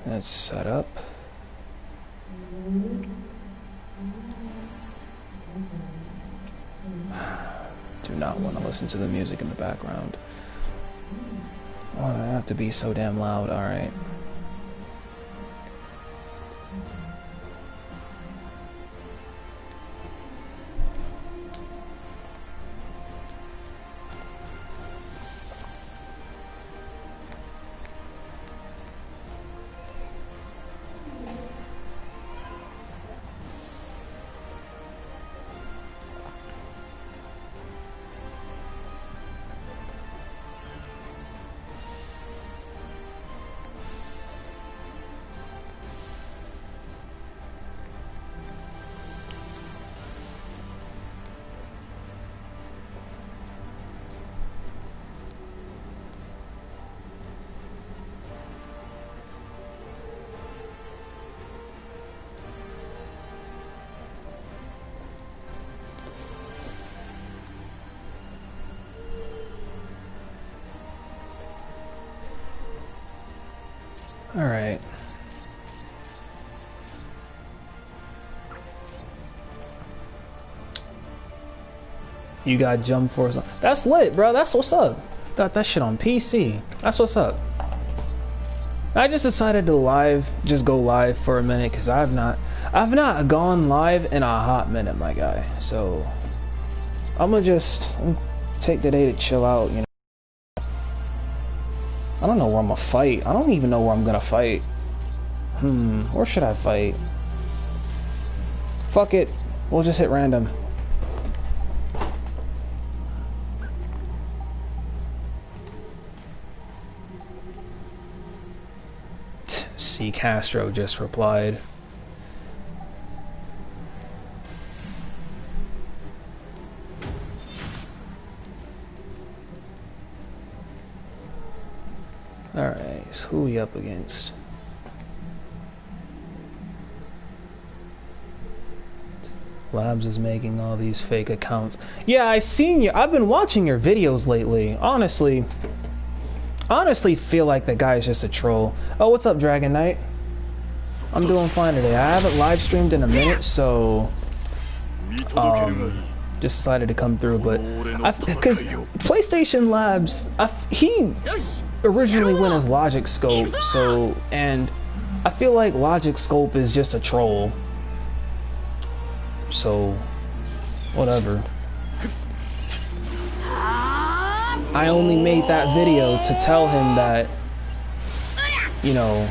Let's set up. Do not want to listen to the music in the background. Oh, I have to be so damn loud. Alright. Alright. You got Jump Force on. That's lit, bro. That's what's up. Got that shit on PC. That's what's up. I just decided to just go live for a minute because I've not gone live in a hot minute, my guy. So I'm gonna just take the day to chill out, you know. I don't know where I'm gonna fight. I don't even know where I'm gonna fight. Where should I fight? Fuck it. We'll just hit random. C. Castro just replied. Alright, so who we up against? Labs is making all these fake accounts. Yeah, I've been watching your videos lately. Honestly feel like the guy's just a troll. Oh, what's up, Dragon Knight? I'm doing fine today. I haven't live streamed in a minute, so just decided to come through, but because PlayStation Labs, he originally went as Logic Scope, so, and I feel like Logic Scope is just a troll, so whatever. I only made that video to tell him that, you know,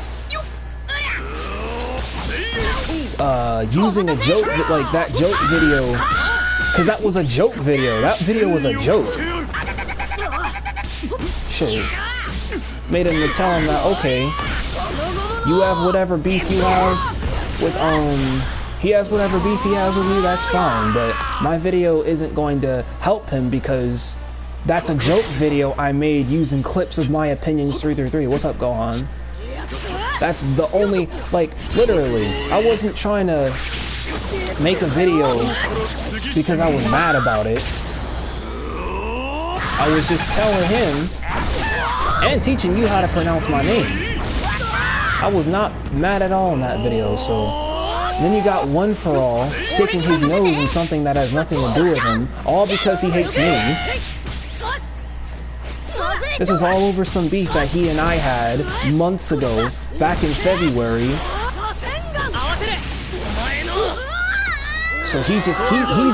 using a joke, like that joke video, because that was a joke video. That video was a joke. Shit. Made him to tell him that, okay, you have whatever beef you have with, he has whatever beef he has with you, that's fine, but my video isn't going to help him because that's a joke video I made using clips of my opinions 333. What's up, Gohan? That's the only, like, literally, I wasn't trying to make a video because I was mad about it. I was just telling him and teaching you how to pronounce my name. I was not mad at all in that video, so then you got One For All sticking his nose in something that has nothing to do with him, all because he hates me. This is all over some beef that he and I had months ago, back in February. So he's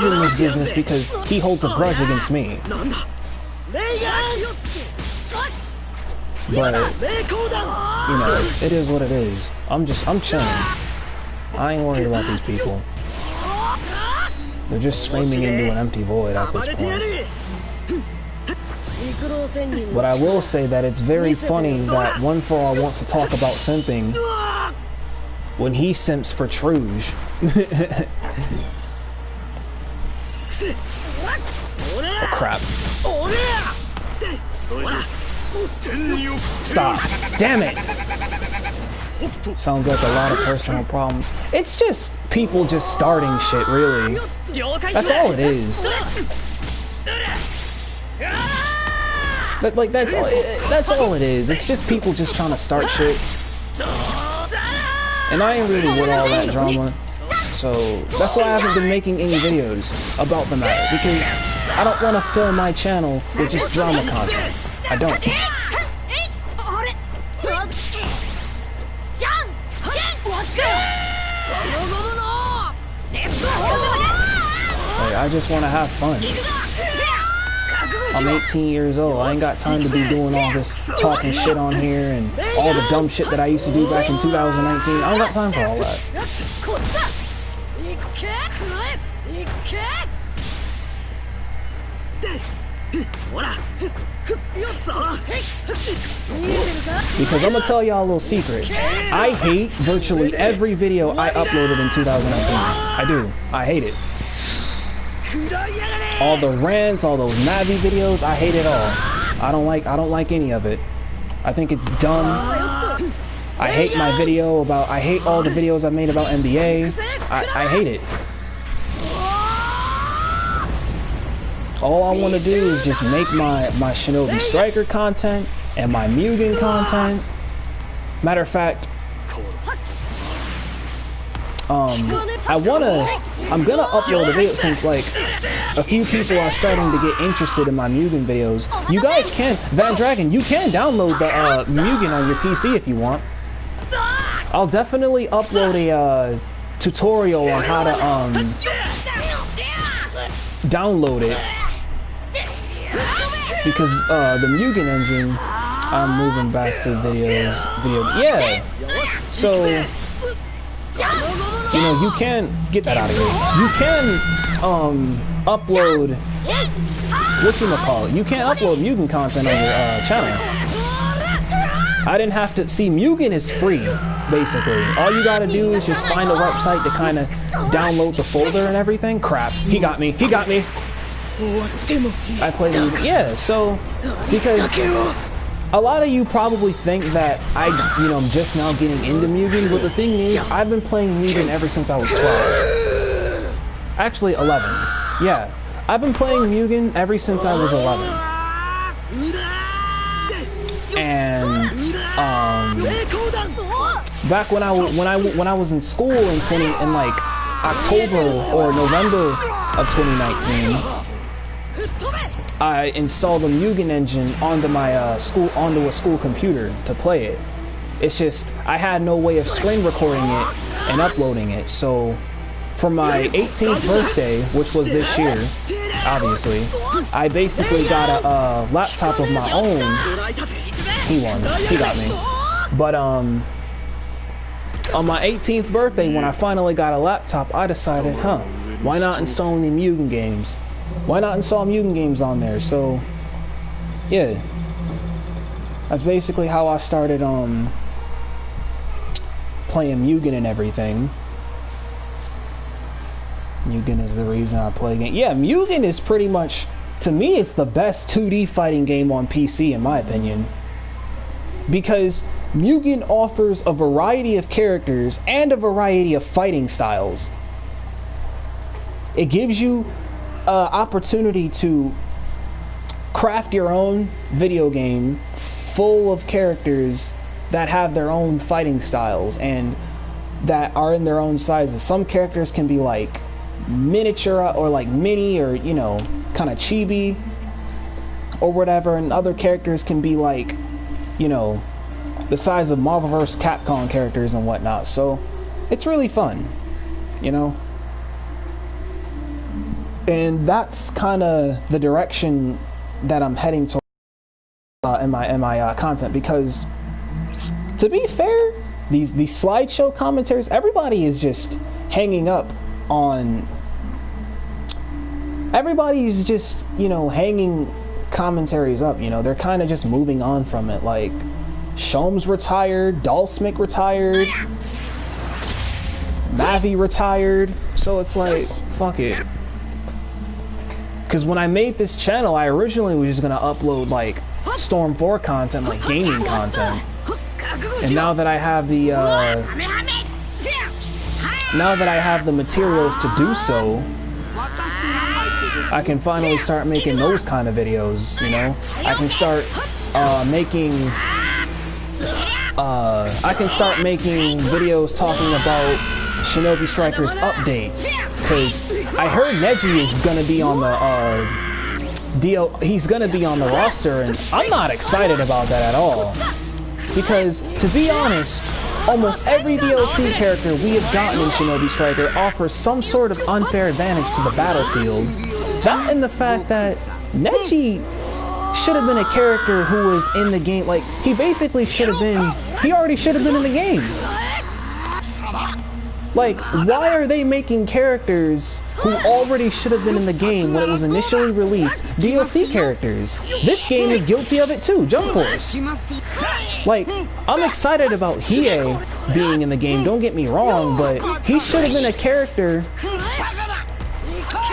in this business because he holds a grudge against me. But, you know, it is what it is. I'm chilling. I ain't worried about these people. They're just screaming into an empty void at this point. But I will say that it's very funny that One For All wants to talk about simping when he simps for Truge. Oh crap. Stop. Damn it! Sounds like a lot of personal problems. It's just people just starting shit, really. That's all it is. But like that's all it is. It's just people just trying to start shit. And I ain't really with all that drama. So that's why I haven't been making any videos about the matter, because I don't want to fill my channel with just drama content. I don't. Like, I just want to have fun. I'm 18 years old. I ain't got time to be doing all this talking shit on here and all the dumb shit that I used to do back in 2019. I don't got time for all that. Because I'm gonna tell y'all a little secret. I hate virtually every video I uploaded in 2019. I do. I hate it. All the rants, all those Navi videos, I hate it all. I don't like any of it. I think it's dumb. I hate my video about, I hate all the videos I made about NBA. I hate it. All I want to do is just make my Shinobi Striker content and my Mugen content. Matter of fact, I'm gonna upload a video, since like a few people are starting to get interested in my Mugen videos. You guys can, Van Dragon, you can download the Mugen on your PC if you want. I'll definitely upload a tutorial on how to download it, because the Mugen engine, I'm moving back to videos. Yeah, so you know, you can get that out of here. You can upload whatchamacallit. You can upload Mugen content on your channel. I didn't have to see. Mugen is free, basically. All you gotta do is just find a website to kind of download the folder and everything. Crap, he got me. He got me. I played Mugen. Yeah, so because a lot of you probably think that I'm just now getting into Mugen, but the thing is, I've been playing Mugen ever since I was 12. Actually, 11. Yeah, I've been playing Mugen ever since I was 11. And back when I was in school in like October or November of 2019. I installed the Mugen engine onto my a school computer to play it. It's just I had no way of screen recording it and uploading it. So for my 18th birthday, which was this year, obviously, I basically got a laptop of my own. He won. He got me. But on my 18th birthday, when I finally got a laptop, I decided, why not install the Mugen games? Why not install Mugen games on there? So, yeah. That's basically how I started playing Mugen and everything. Mugen is the reason I play game. Yeah, Mugen is pretty much, to me, it's the best 2D fighting game on PC, in my opinion. Because Mugen offers a variety of characters and a variety of fighting styles. It gives you opportunity to craft your own video game full of characters that have their own fighting styles and that are in their own sizes. Some characters can be like miniature or like mini or, you know, kind of chibi or whatever, and other characters can be like, you know, the size of Marvel vs. Capcom characters and whatnot. So it's really fun, you know. And that's kind of the direction that I'm heading toward in my content, because to be fair, these slideshow commentaries, everybody is just hanging up on. Everybody's just, you know, hanging commentaries up. You know, they're kind of just moving on from it. Like Shom's retired, Dalsmik retired, Mavi retired. So it's like, fuck it. Because when I made this channel, I originally was just gonna upload like Storm 4 content, like gaming content. And now that I have the materials to do so, I can finally start making those kind of videos. You know, I can start making I can start making videos talking about Shinobi Striker's updates, because I heard Neji is gonna be on the he's gonna be on the roster, and I'm not excited about that at all. Because to be honest, almost every DLC character we have gotten in Shinobi Striker offers some sort of unfair advantage to the battlefield. That and the fact that Neji should have been a character who was in the game. Like, he basically should have been, he already should have been in the game. Like, why are they making characters who already should have been in the game when it was initially released DLC characters? This game is guilty of it too, Jump Force. Like, I'm excited about Hiei being in the game, don't get me wrong, but he should have been a character.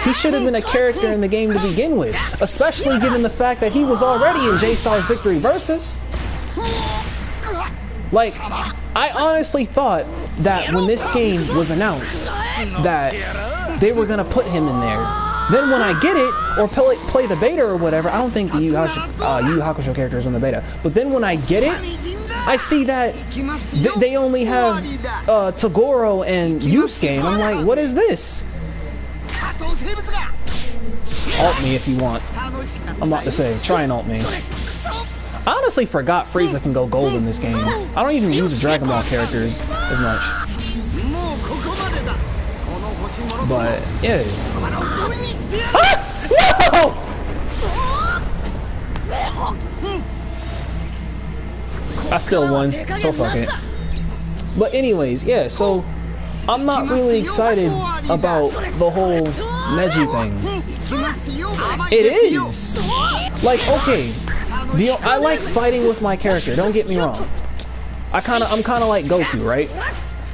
He should have been a character in the game to begin with, especially given the fact that he was already in J-Star's Victory Versus. Like, I honestly thought that when this game was announced, that they were gonna put him in there. Then when I get it, or play the beta or whatever, I don't think the Yu Yu Hakusho character is on the beta, but then when I get it, I see that they only have Toguro and Yusuke, and I'm like, what is this? Alt me if you want. I'm about to say, try and alt me. I honestly forgot Frieza can go gold in this game. I don't even use the Dragon Ball characters as much. But, yeah. Ah! No! I still won, so fuck it. But anyways, yeah, so I'm not really excited about the whole Neji thing. It is! Like, okay, I like fighting with my character, don't get me wrong. I'm kinda like Goku, right?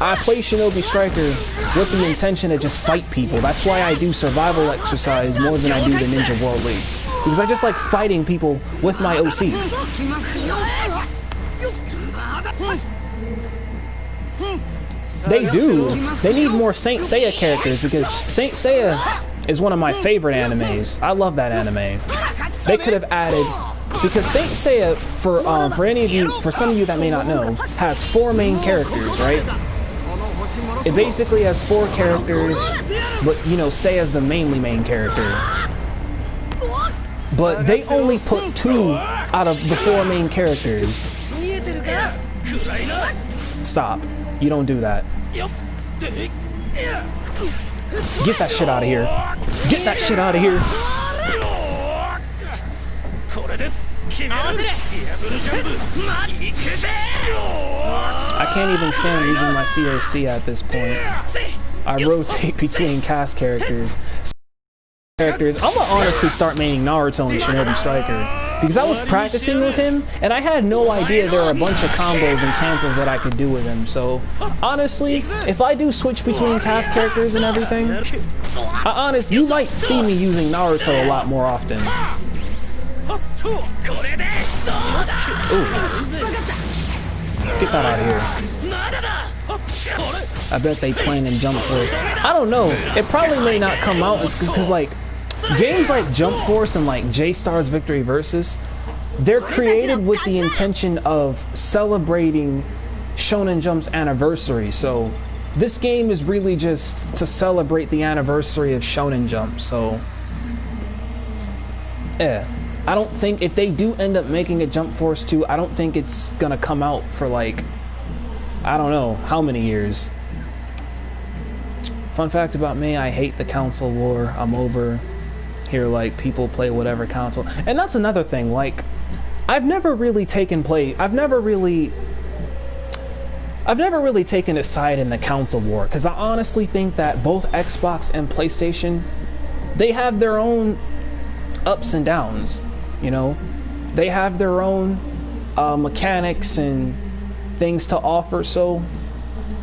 I play Shinobi Striker with the intention to just fight people. That's why I do survival exercise more than I do the Ninja World League. Because I just like fighting people with my OC. They do. They need more Saint Seiya characters, because Saint Seiya is one of my favorite animes. I love that anime. They could have added, because Saint Seiya, for any of you, for some of you that may not know, has 4 main characters, right? It basically has 4 characters, but you know, Seiya's the main character. But they only put 2 out of the 4 main characters. Stop. You don't do that. Get that shit out of here. Get that shit out of here. I can't even stand using my CAC at this point. I rotate between cast characters. I'm gonna honestly start maining Naruto and Shinobi Striker, because I was practicing with him and I had no idea there were a bunch of combos and cancels that I could do with him. So honestly, if I do switch between cast characters and everything, you might see me using Naruto a lot more often. Ooh. Get that out of here. I bet they plan in Jump Force. I don't know. It probably may not come out because like games like Jump Force and like J-Star's Victory Versus, they're created with the intention of celebrating Shonen Jump's anniversary. So this game is really just to celebrate the anniversary of Shonen Jump. So yeah, I don't think if they do end up making a Jump Force 2, I don't think it's gonna come out for like, I don't know how many years. Fun fact about me, I hate the console war. I'm over here like people play whatever console. And that's another thing, like I've never really taken a side in the console war, because I honestly think that both Xbox and PlayStation, they have their own ups and downs, you know? They have their own mechanics and things to offer, so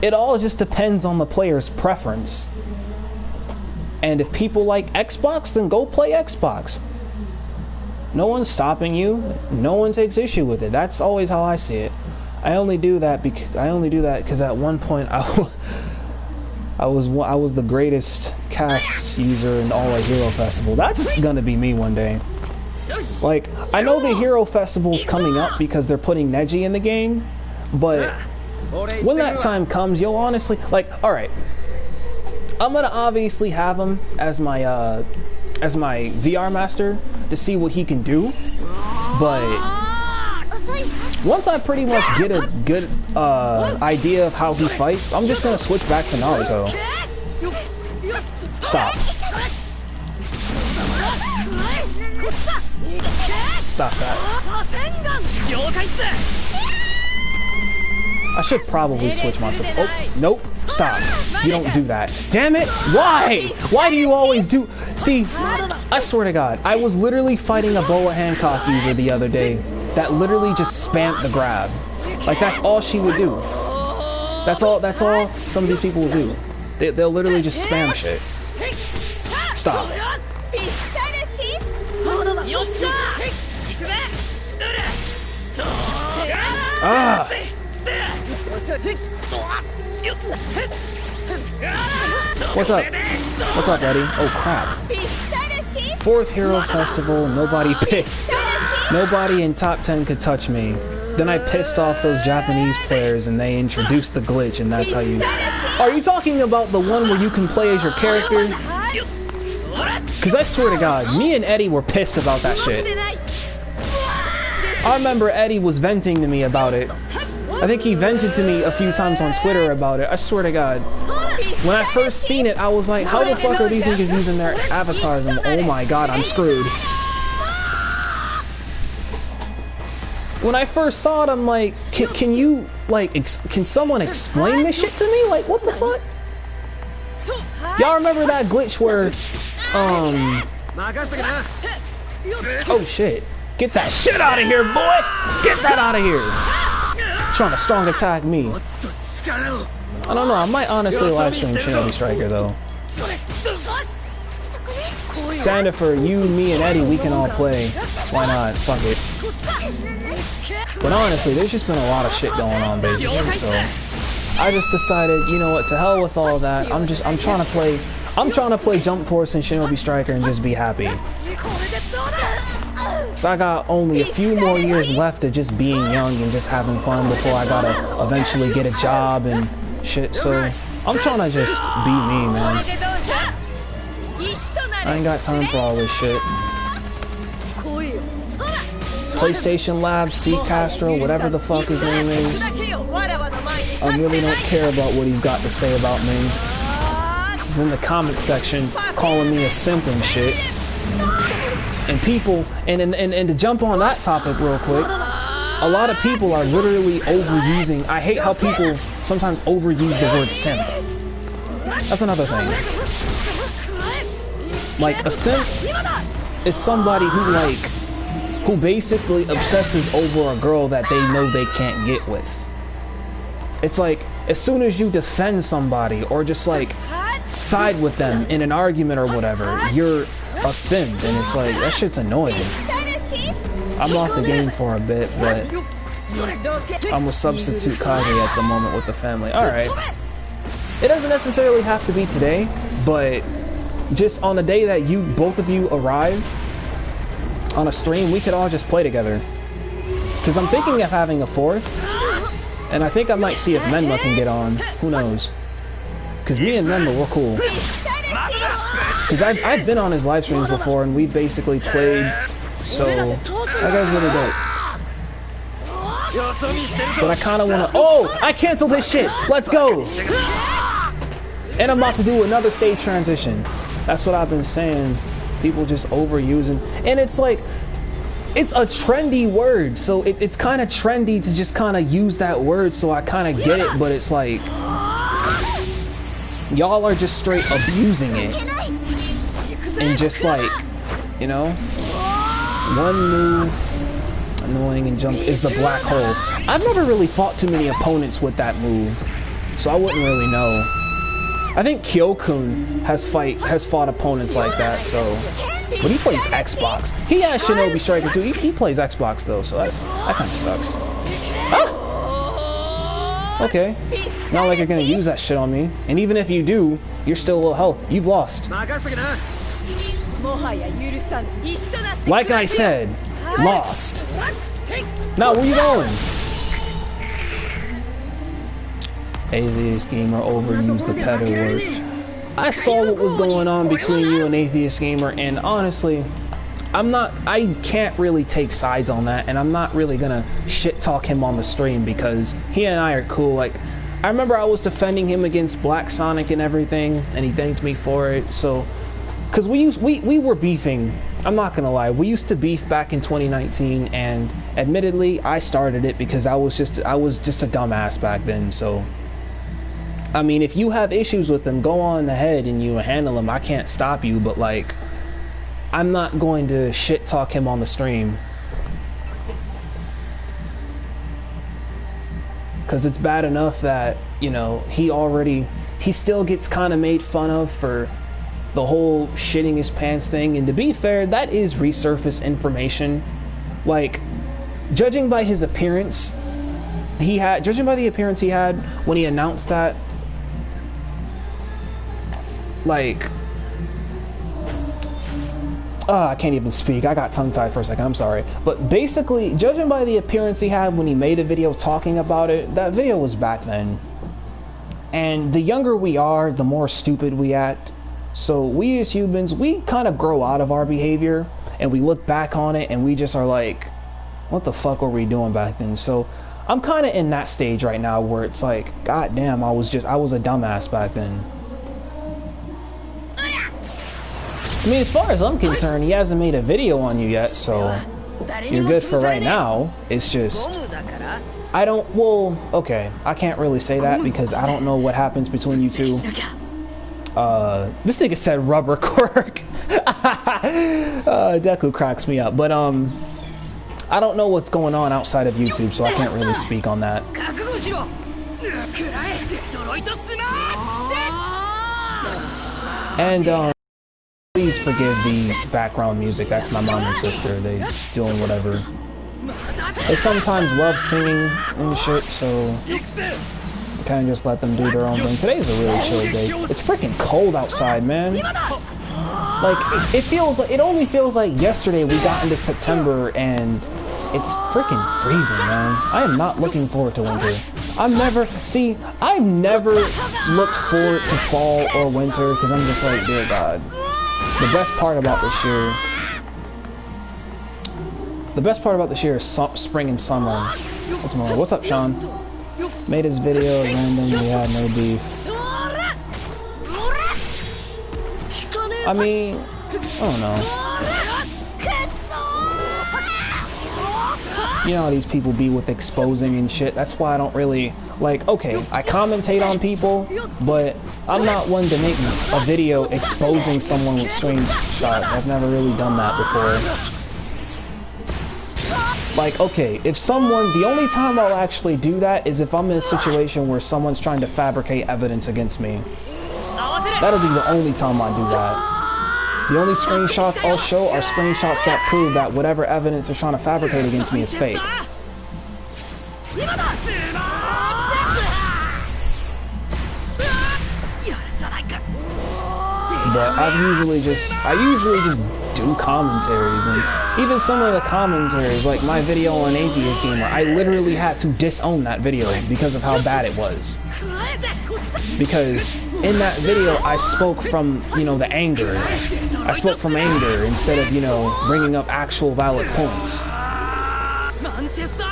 it all just depends on the player's preference. And if people like Xbox, then go play Xbox. No one's stopping you. No one takes issue with it. That's always how I see it. I only do that because at one point I was the greatest cast user in all of Hero Festival. That's gonna be me one day. Like, I know the Hero Festival's coming up because they're putting Neji in the game, But when that time comes, you'll honestly, like, alright, I'm gonna obviously have him as my VR master to see what he can do, but once I pretty much get a good idea of how he fights, I'm just gonna switch back to Naruto. Stop. Stop that. I should probably switch myself. Oh, nope. Stop. You don't do that. Damn it. Why? Why do you always do... See, I swear to God, I was literally fighting a Boa Hancock user the other day that literally just spammed the grab. Like, that's all she would do. That's all some of these people will do. They'll literally just spam shit. Stop. Ah! What's up? What's up, Eddie? Oh, crap. 4th Hero Festival, nobody picked. Nobody in top 10 could touch me. Then I pissed off those Japanese players and they introduced the glitch and that's how you... Are you talking about the one where you can play as your character? Because I swear to God, me and Eddie were pissed about that shit. I remember Eddie was venting to me about it. I think he vented to me a few times on Twitter about it. I swear to God. When I first seen it, I was like, how the fuck are these niggas using their avatars? And oh my God, I'm screwed. When I first saw it, I'm like, can you, like, can someone explain this shit to me? Like, what the fuck? Y'all remember that glitch where, oh shit. Get that shit out of here, boy! Get that out of here! Trying to strong attack me. I don't know, I might honestly live stream Shinobi Striker though. Sandifer, you, me, and Eddie, we can all play. Why not? Fuck it. But honestly, there's just been a lot of shit going on basically, so I just decided, you know what, to hell with all of that. I'm trying to play Jump Force and Shinobi Striker and just be happy. So I got only a few more years left of just being young and just having fun before I gotta eventually get a job and shit. So I'm trying to just be me, man. I ain't got time for all this shit. PlayStation Labs, C. Castro, whatever the fuck his name is. I really don't care about what he's got to say about me. He's in the comment section calling me a simp and shit. And people, and to jump on that topic real quick, a lot of people are literally overusing. I hate how people sometimes overuse the word simp. That's another thing. Like, a simp is somebody who basically obsesses over a girl that they know they can't get with. It's like, as soon as you defend somebody or just like side with them in an argument or whatever, you're a simp, and it's like, that shit's annoying. I'm off the game for a bit, but I'm a substitute Kage at the moment with the family. Alright. It doesn't necessarily have to be today, but just on the day that both of you arrive on a stream, we could all just play together. Because I'm thinking of having a 4th, and I think I might see if Menma can get on. Who knows? Because me and Menma, we're cool. Because I've been on his live streams before, and we've basically played, so that guy's really dope. But I kind of want to... Oh! I canceled this shit! Let's go! And I'm about to do another stage transition. That's what I've been saying. People just overusing. And it's like... It's a trendy word, so it's kind of trendy to just kind of use that word, so I kind of get it, but it's like... Y'all are just straight abusing it. And just like, you know, one move, annoying and jump, is the black hole. I've never really fought too many opponents with that move, so I wouldn't really know. I think Kyokun has fought opponents like that, so... But he plays Xbox. He has Shinobi Striker too. He plays Xbox though, so that kind of sucks. Ah! Okay. Not like you're gonna use that shit on me. And even if you do, you're still low health. You've lost. Like I said, lost. Now where you going? Atheist Gamer overused the pedal word. I saw what was going on between you and Atheist Gamer, and honestly, I can't really take sides on that, and I'm not really gonna shit talk him on the stream because he and I are cool. Like, I remember I was defending him against Black Sonic and everything, and he thanked me for it. So, because we were beefing. I'm not gonna lie, we used to beef back in 2019, and admittedly, I started it because I was just a dumbass back then. So, I mean, if you have issues with them, go on ahead and you handle them. I can't stop you, but like, I'm not going to shit talk him on the stream. Because it's bad enough that, you know, he still gets kind of made fun of for the whole shitting his pants thing. And to be fair, that is resurfaced information. Like, judging by his appearance, judging by the appearance he had when he announced that, like, I can't even speak. I got tongue-tied for a second. I'm sorry. But basically, judging by the appearance he had when he made a video talking about it, that video was back then. And the younger we are, the more stupid we act. So we as humans, we kind of grow out of our behavior, and we look back on it, and we just are like, what the fuck were we doing back then? So I'm kind of in that stage right now where it's like, god damn, I was a dumbass back then. I mean, as far as I'm concerned, he hasn't made a video on you yet, so you're good for right now. It's just, okay, I can't really say that because I don't know what happens between you two. This nigga said rubber quirk. Deku cracks me up, but I don't know what's going on outside of YouTube, so I can't really speak on that. And please forgive the background music. That's my mom and sister. They doing whatever. They sometimes love singing and shit, so I kind of just let them do their own thing. Today's a really chill day. It's freaking cold outside, man. Like, it only feels like yesterday we got into September and it's freaking freezing, man. I am not looking forward to winter. I've never looked forward to fall or winter because I'm just like, dear God. The best part about this year is spring and summer. What's more? What's up, Sean? Made his video random, we had no beef. I mean, I don't know. You know how these people be with exposing and shit. That's why I don't really, like, okay, I commentate on people, but I'm not one to make a video exposing someone with screenshots. I've never really done that before. Like, okay, if someone, the only time I'll actually do that is if I'm in a situation where someone's trying to fabricate evidence against me. That'll be the only time I do that. The only screenshots I'll show are screenshots that prove that whatever evidence they're trying to fabricate against me is fake. But I usually just do commentaries, and even some of the commentaries, like my video on Atheist Gamer, I literally had to disown that video because of how bad it was. Because in that video, I spoke from, you know, the anger. I spoke from anger instead of, you know, bringing up actual valid points.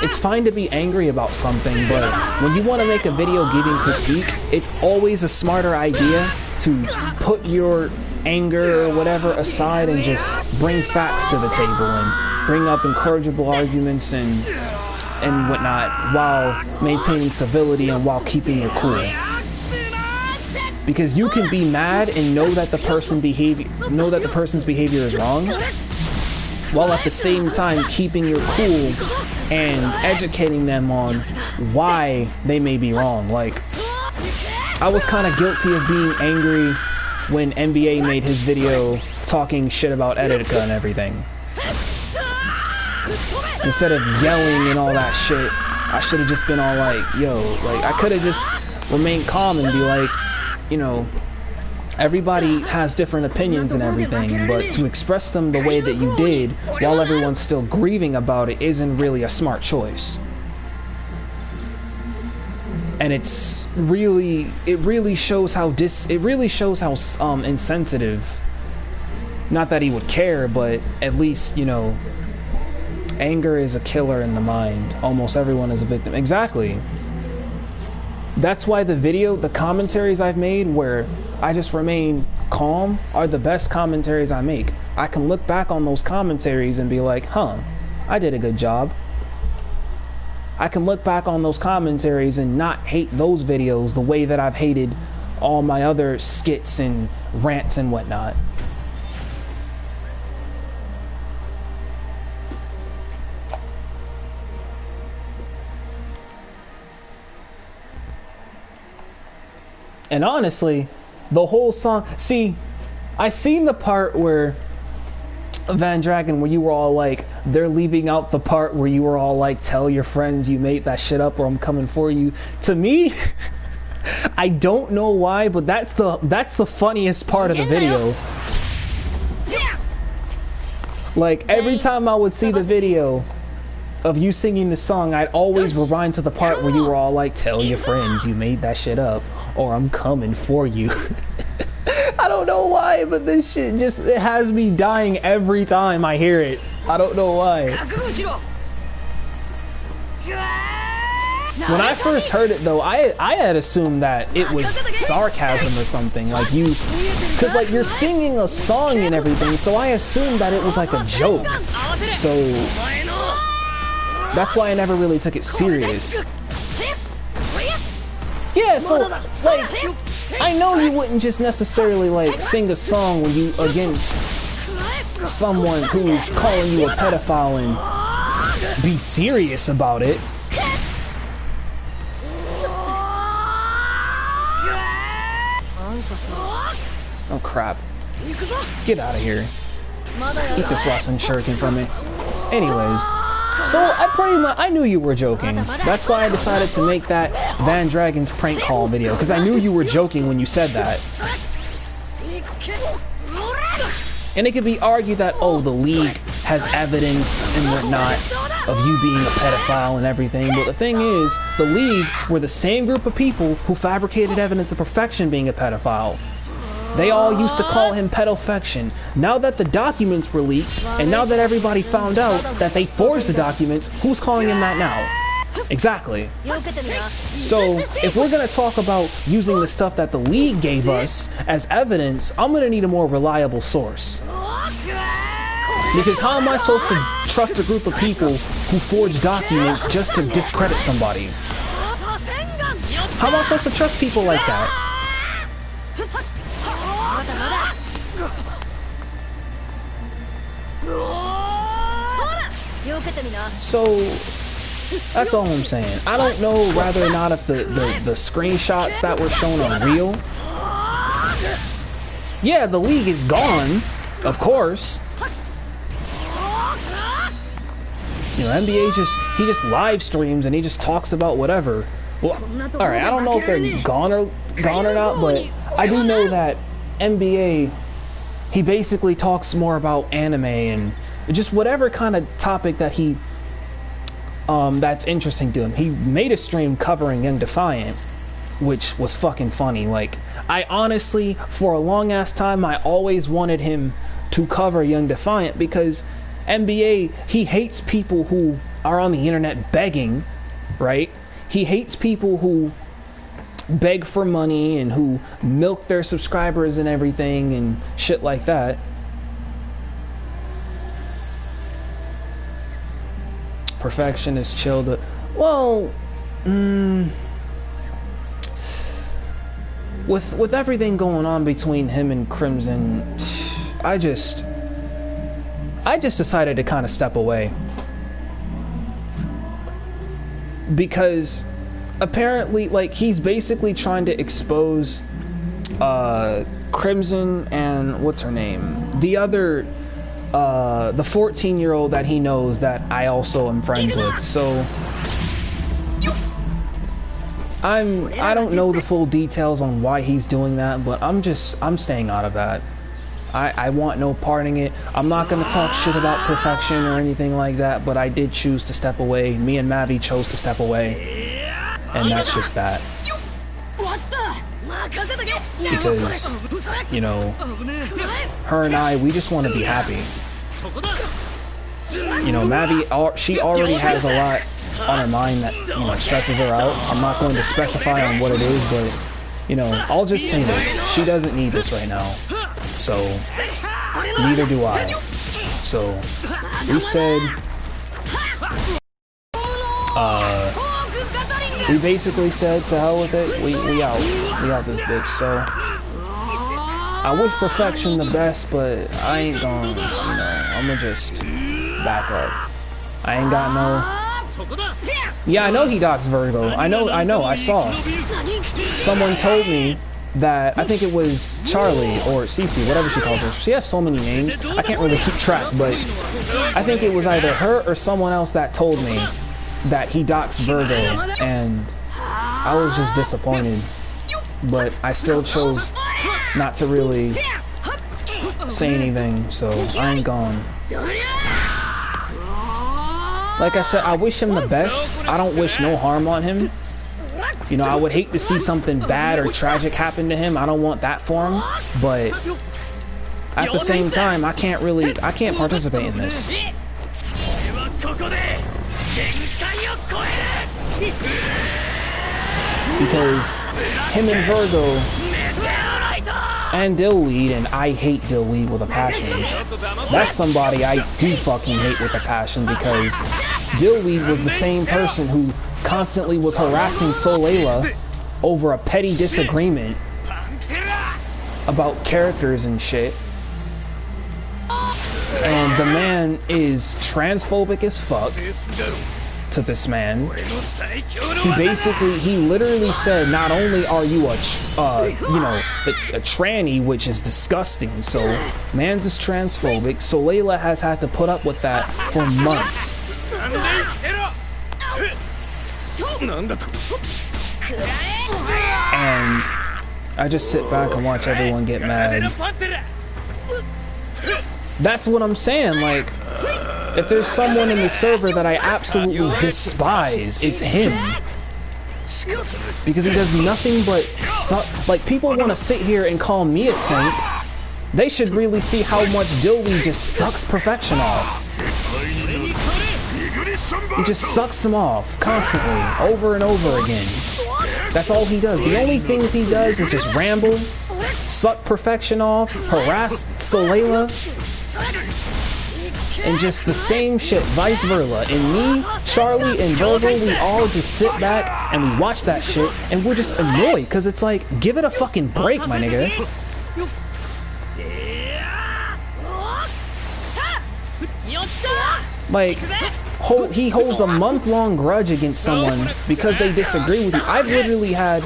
It's fine to be angry about something, but when you want to make a video giving critique, it's always a smarter idea to put your anger or whatever aside and just bring facts to the table and bring up encourageable arguments and whatnot while maintaining civility and while keeping your cool. Because you can be mad and know that the person's behavior is wrong, while at the same time keeping your cool and educating them on why they may be wrong. Like, I was kind of guilty of being angry when NBA made his video talking shit about Etika and everything. Instead of yelling and all that shit, I should have just been all like, yo, like, I could have just remained calm and be like, you know, everybody has different opinions and everything, but to express them the way that you did while everyone's still grieving about it isn't really a smart choice. and it really shows how insensitive. Not that he would care, but at least, you know, anger is a killer in the mind. Almost everyone is a victim. Exactly. That's why the commentaries I've made where I just remain calm are the best commentaries I make. I can look back on those commentaries and be like, huh, I did a good job. I can look back on those commentaries and not hate those videos the way that I've hated all my other skits and rants and whatnot. And honestly, the whole song... See, I seen the part where... Van Dragon, where you were all like... They're leaving out the part where you were all like, tell your friends you made that shit up or I'm coming for you. To me... I don't know why, but that's the funniest part of the video. Like, every time I would see the video of you singing the song, I'd always rewind to the part where you were all like, tell your friends you made that shit up or I'm coming for you. I don't know why, but this shit just, it has me dying every time I hear it. I don't know why. When I first heard it though, I had assumed that it was sarcasm or something, like you, cause like you're singing a song and everything, so I assumed that it was like a joke. So that's why I never really took it serious. Yeah, so like I know you wouldn't just necessarily like sing a song when you against someone who's calling you a pedophile and be serious about it. Oh crap. Get out of here. Eat this Rasen shuriken from me. Anyways, so I knew you were joking. That's why I decided to make that Van Dragon's prank call video, because I knew you were joking when you said that. And it could be argued that, oh, the League has evidence and whatnot of you being a pedophile and everything, but the thing is, the League were the same group of people who fabricated evidence of Perfection being a pedophile. They all used to call him Pedofection. Now that the documents were leaked, and now that everybody found out that they forged the documents, who's calling him that now? Exactly. So, if we're gonna talk about using the stuff that the League gave us as evidence, I'm gonna need a more reliable source. Because how am I supposed to trust a group of people who forge documents just to discredit somebody? How am I supposed to trust people like that? So, that's all I'm saying. I don't know whether or not if the screenshots that were shown are real. Yeah, the League is gone, of course. You know, NBA he just live streams and he just talks about whatever. Well, alright, I don't know if they're gone or not, but I do know that NBA, he basically talks more about anime and just whatever kind of topic that he that's interesting to him. He made a stream covering Young Defiant, which was fucking funny. Like, I honestly, for a long ass time, I always wanted him to cover Young Defiant because NBA, he hates people who are on the internet begging, right? He hates people who beg for money and who milk their subscribers and everything and shit like that. Perfectionist chilled. Well, with everything going on between him and Crimson, I just decided to kind of step away. Because apparently, like, he's basically trying to expose Crimson and what's her name? The other, the 14-year-old that he knows that I also am friends with. So I don't know the full details on why he's doing that, but I'm staying out of that. I want no part in it. I'm not going to talk shit about Perfection or anything like that, but I did choose to step away. Me and Mavi chose to step away. And that's just that. Because, you know, her and I, we just want to be happy. You know, Mavi, she already has a lot on her mind that, you know, stresses her out. I'm not going to specify on what it is, but, you know, I'll just say this. She doesn't need this right now. So, neither do I. So, we said, we basically said, to hell with it, we out. We out this bitch, so. I wish Perfection the best, but I ain't gonna, you know, I'ma just back up. I ain't got no... Yeah, I know he docks Virgo. I know, I saw. Someone told me that, I think it was Charlie, or Cece, whatever she calls her. She has so many names, I can't really keep track, but I think it was either her or someone else that told me that he docks Virgo, and I was just disappointed. But I still chose not to really say anything, so I ain't gone. Like I said, I wish him the best. I don't wish no harm on him. You know, I would hate to see something bad or tragic happen to him. I don't want that for him. But at the same time, I can't participate in this. Because him and Virgo and Dillweed, and I hate Dillweed with a passion. That's somebody I do fucking hate with a passion, because Dillweed was the same person who constantly was harassing Soleila over a petty disagreement about characters and shit. And the man is transphobic as fuck to this man. He literally said, not only are you a tranny, which is disgusting, so man's is transphobic. Soleila has had to put up with that for months. And I just sit back and watch everyone get mad. That's what I'm saying, like, if there's someone in the server that I absolutely despise, it's him. Because he does nothing but like, people want to sit here and call me a saint. They should really see how much Dillweed just sucks Perfection off. He just sucks him off constantly, over and over again. That's all he does. The only things he does is just ramble, suck Perfection off, harass Soleila, and just the same shit, vice versa. And me, Charlie, and Virgo, we all just sit back and we watch that shit, and we're just annoyed, because it's like, give it a fucking break, my nigga. Like, he holds a month-long grudge against someone because they disagree with you. I've literally had...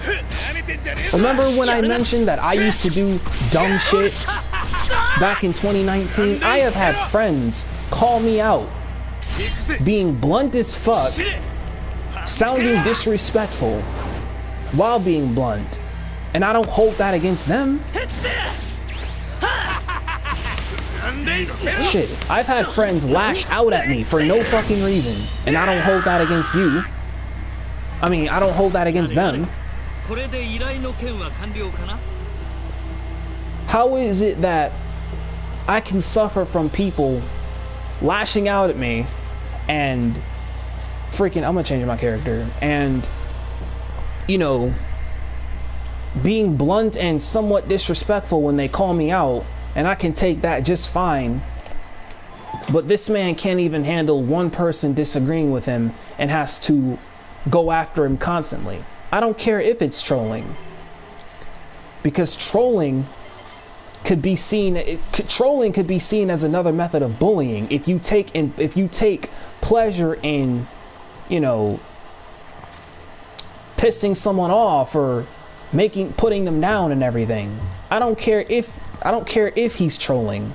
Remember when I mentioned that I used to do dumb shit back in 2019? I have had friends call me out, being blunt as fuck, sounding disrespectful while being blunt, and I don't hold that against them. Shit, I've had friends lash out at me for no fucking reason, and I don't hold that against you. I mean, I don't hold that against them. How is it that I can suffer from people lashing out at me and freaking, I'm gonna change my character, and, you know, being blunt and somewhat disrespectful when they call me out, and I can take that just fine, but this man can't even handle one person disagreeing with him and has to go after him constantly. I don't care if it's trolling, because trolling could be seen as another method of bullying. If you take pleasure in, you know, pissing someone off or putting them down and everything. I don't care if he's trolling.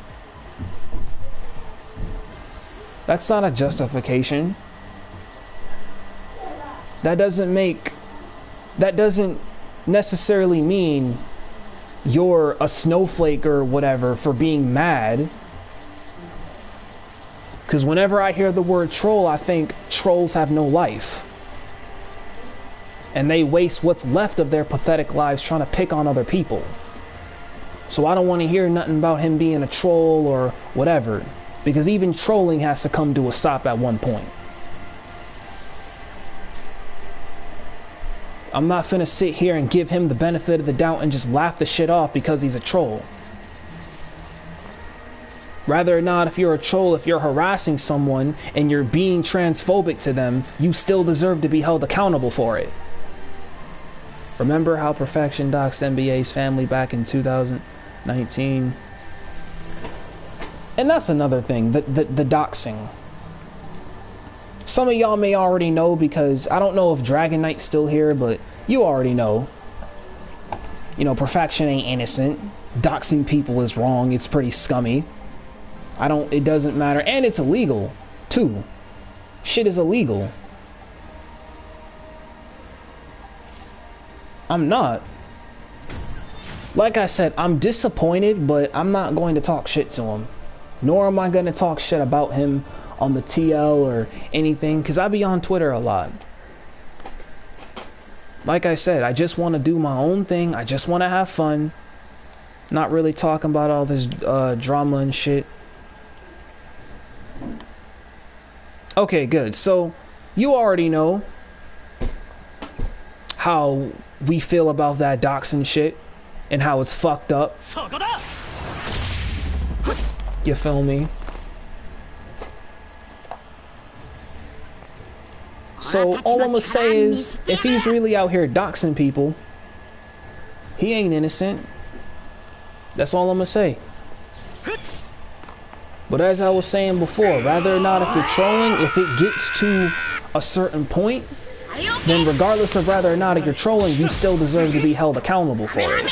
That's not a justification. That doesn't necessarily mean you're a snowflake or whatever for being mad. Because whenever I hear the word troll, I think trolls have no life. and they waste what's left of their pathetic lives trying to pick on other people. So I don't want to hear nothing about him being a troll or whatever, because even trolling has to come to a stop at one point. I'm not finna sit here and give him the benefit of the doubt and just laugh the shit off because he's a troll. Rather or not, if you're a troll, if you're harassing someone and you're being transphobic to them, you still deserve to be held accountable for it. Remember how Perfection doxed NBA's family back in 2019? And that's another thing, the doxing. Some of y'all may already know, because I don't know if Dragon Knight's still here, but you already know. You know, Perfection ain't innocent. Doxing people is wrong. It's pretty scummy. It doesn't matter. And it's illegal, too. Shit is illegal. I'm not. Like I said, I'm disappointed, but I'm not going to talk shit to him. Nor am I going to talk shit about him on the TL or anything, because I be on Twitter a lot. Like I said, I just want to do my own thing. I just want to have fun. Not really talking about all this drama and shit. Okay, good. So, you already know how we feel about that doxing shit and how it's fucked up. You feel me? So all I'm gonna say is, if he's really out here doxing people, he ain't innocent. That's all I'm gonna say. But as I was saying before, rather or not, if you're trolling, if it gets to a certain point, then regardless of whether or not if you're trolling, you still deserve to be held accountable for it.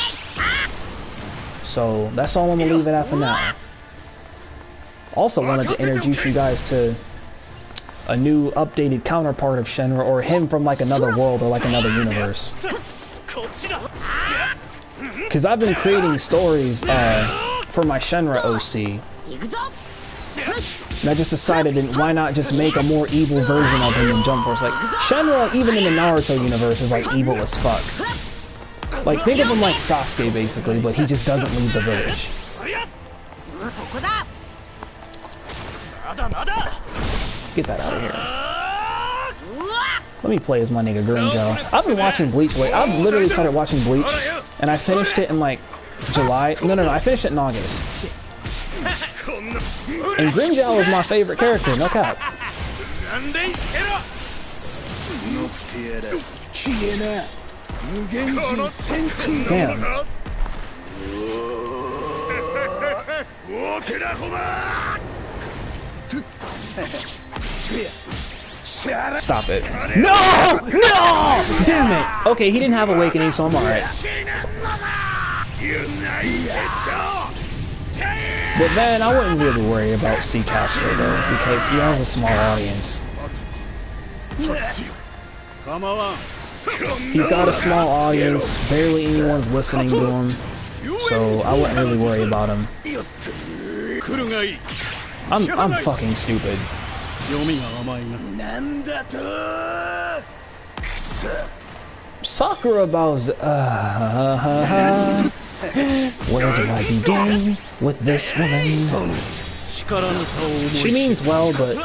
So that's all I'm gonna leave it at for now. Also wanted to introduce you guys to a new updated counterpart of Shenra, or him from like another world or like another universe. Because I've been creating stories for my Shenra OC. And I just decided, why not just make a more evil version of him in Jump Force? Like, Shenra, even in the Naruto universe, is like evil as fuck. Like, think of him like Sasuke, basically, but he just doesn't leave the village. Get that out of here. Let me play as my nigga Grimjow. I've been watching Bleach lately. I've literally started watching Bleach, and I finished it in like July. No, I finished it in August. And Grimjow is my favorite character, no cap. Damn. Stop it. No! No! Damn it! Okay, he didn't have Awakening, so I'm alright. But then I wouldn't really worry about C. Castro though, because he has a small audience. He's got a small audience, barely anyone's listening to him, so I wouldn't really worry about him. I'm fucking stupid. Sakura Bowser. Where do I begin with this woman? She means well, but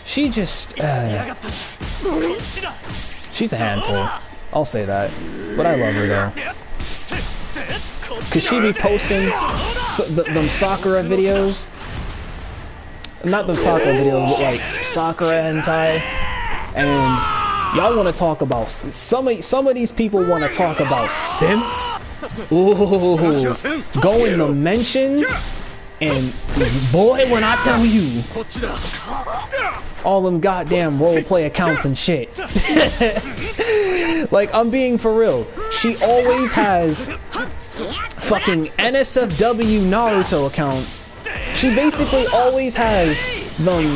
she just she's a handful. I'll say that, but I love her though. Cause she be posting them Sakura videos. Not the Sakura videos, but like Sakura hentai. And y'all want to talk about some of these people want to talk about simps. Ooh, go in the mentions, and boy, when I tell you, all them goddamn roleplay accounts and shit. Like, I'm being for real. She always has fucking NSFW Naruto accounts. She basically always has them.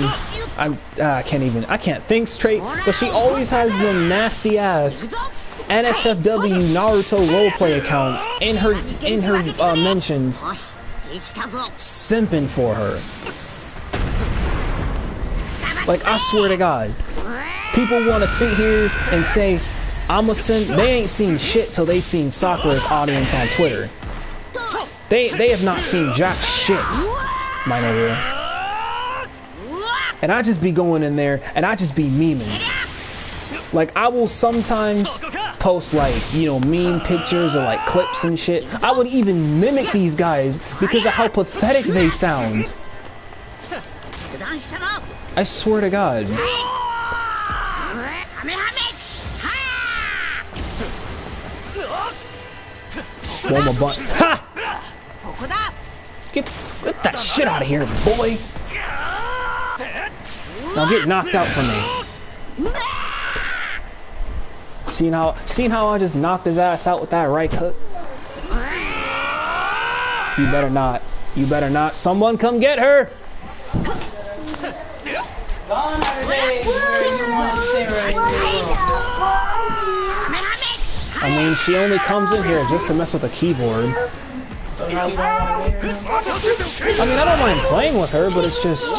I can't think straight, but she always has them nasty ass NSFW Naruto roleplay accounts in her mentions, simping for her. Like, I swear to God, people want to sit here and say, They ain't seen shit till they seen Sakura's audience on Twitter. They have not seen jack shit, my nigga. And I just be going in there and I just be memeing. Like, I will sometimes post, like, you know, meme pictures or like clips and shit. I would even mimic these guys because of how pathetic they sound. I swear to God. One more button. Ha! Get that shit out of here, boy. Now get knocked out from me. Seen how I just knocked his ass out with that right hook? You better not. You better not. Someone come get her! I mean, she only comes in here just to mess with the keyboard. I mean, I don't mind playing with her, but it's just...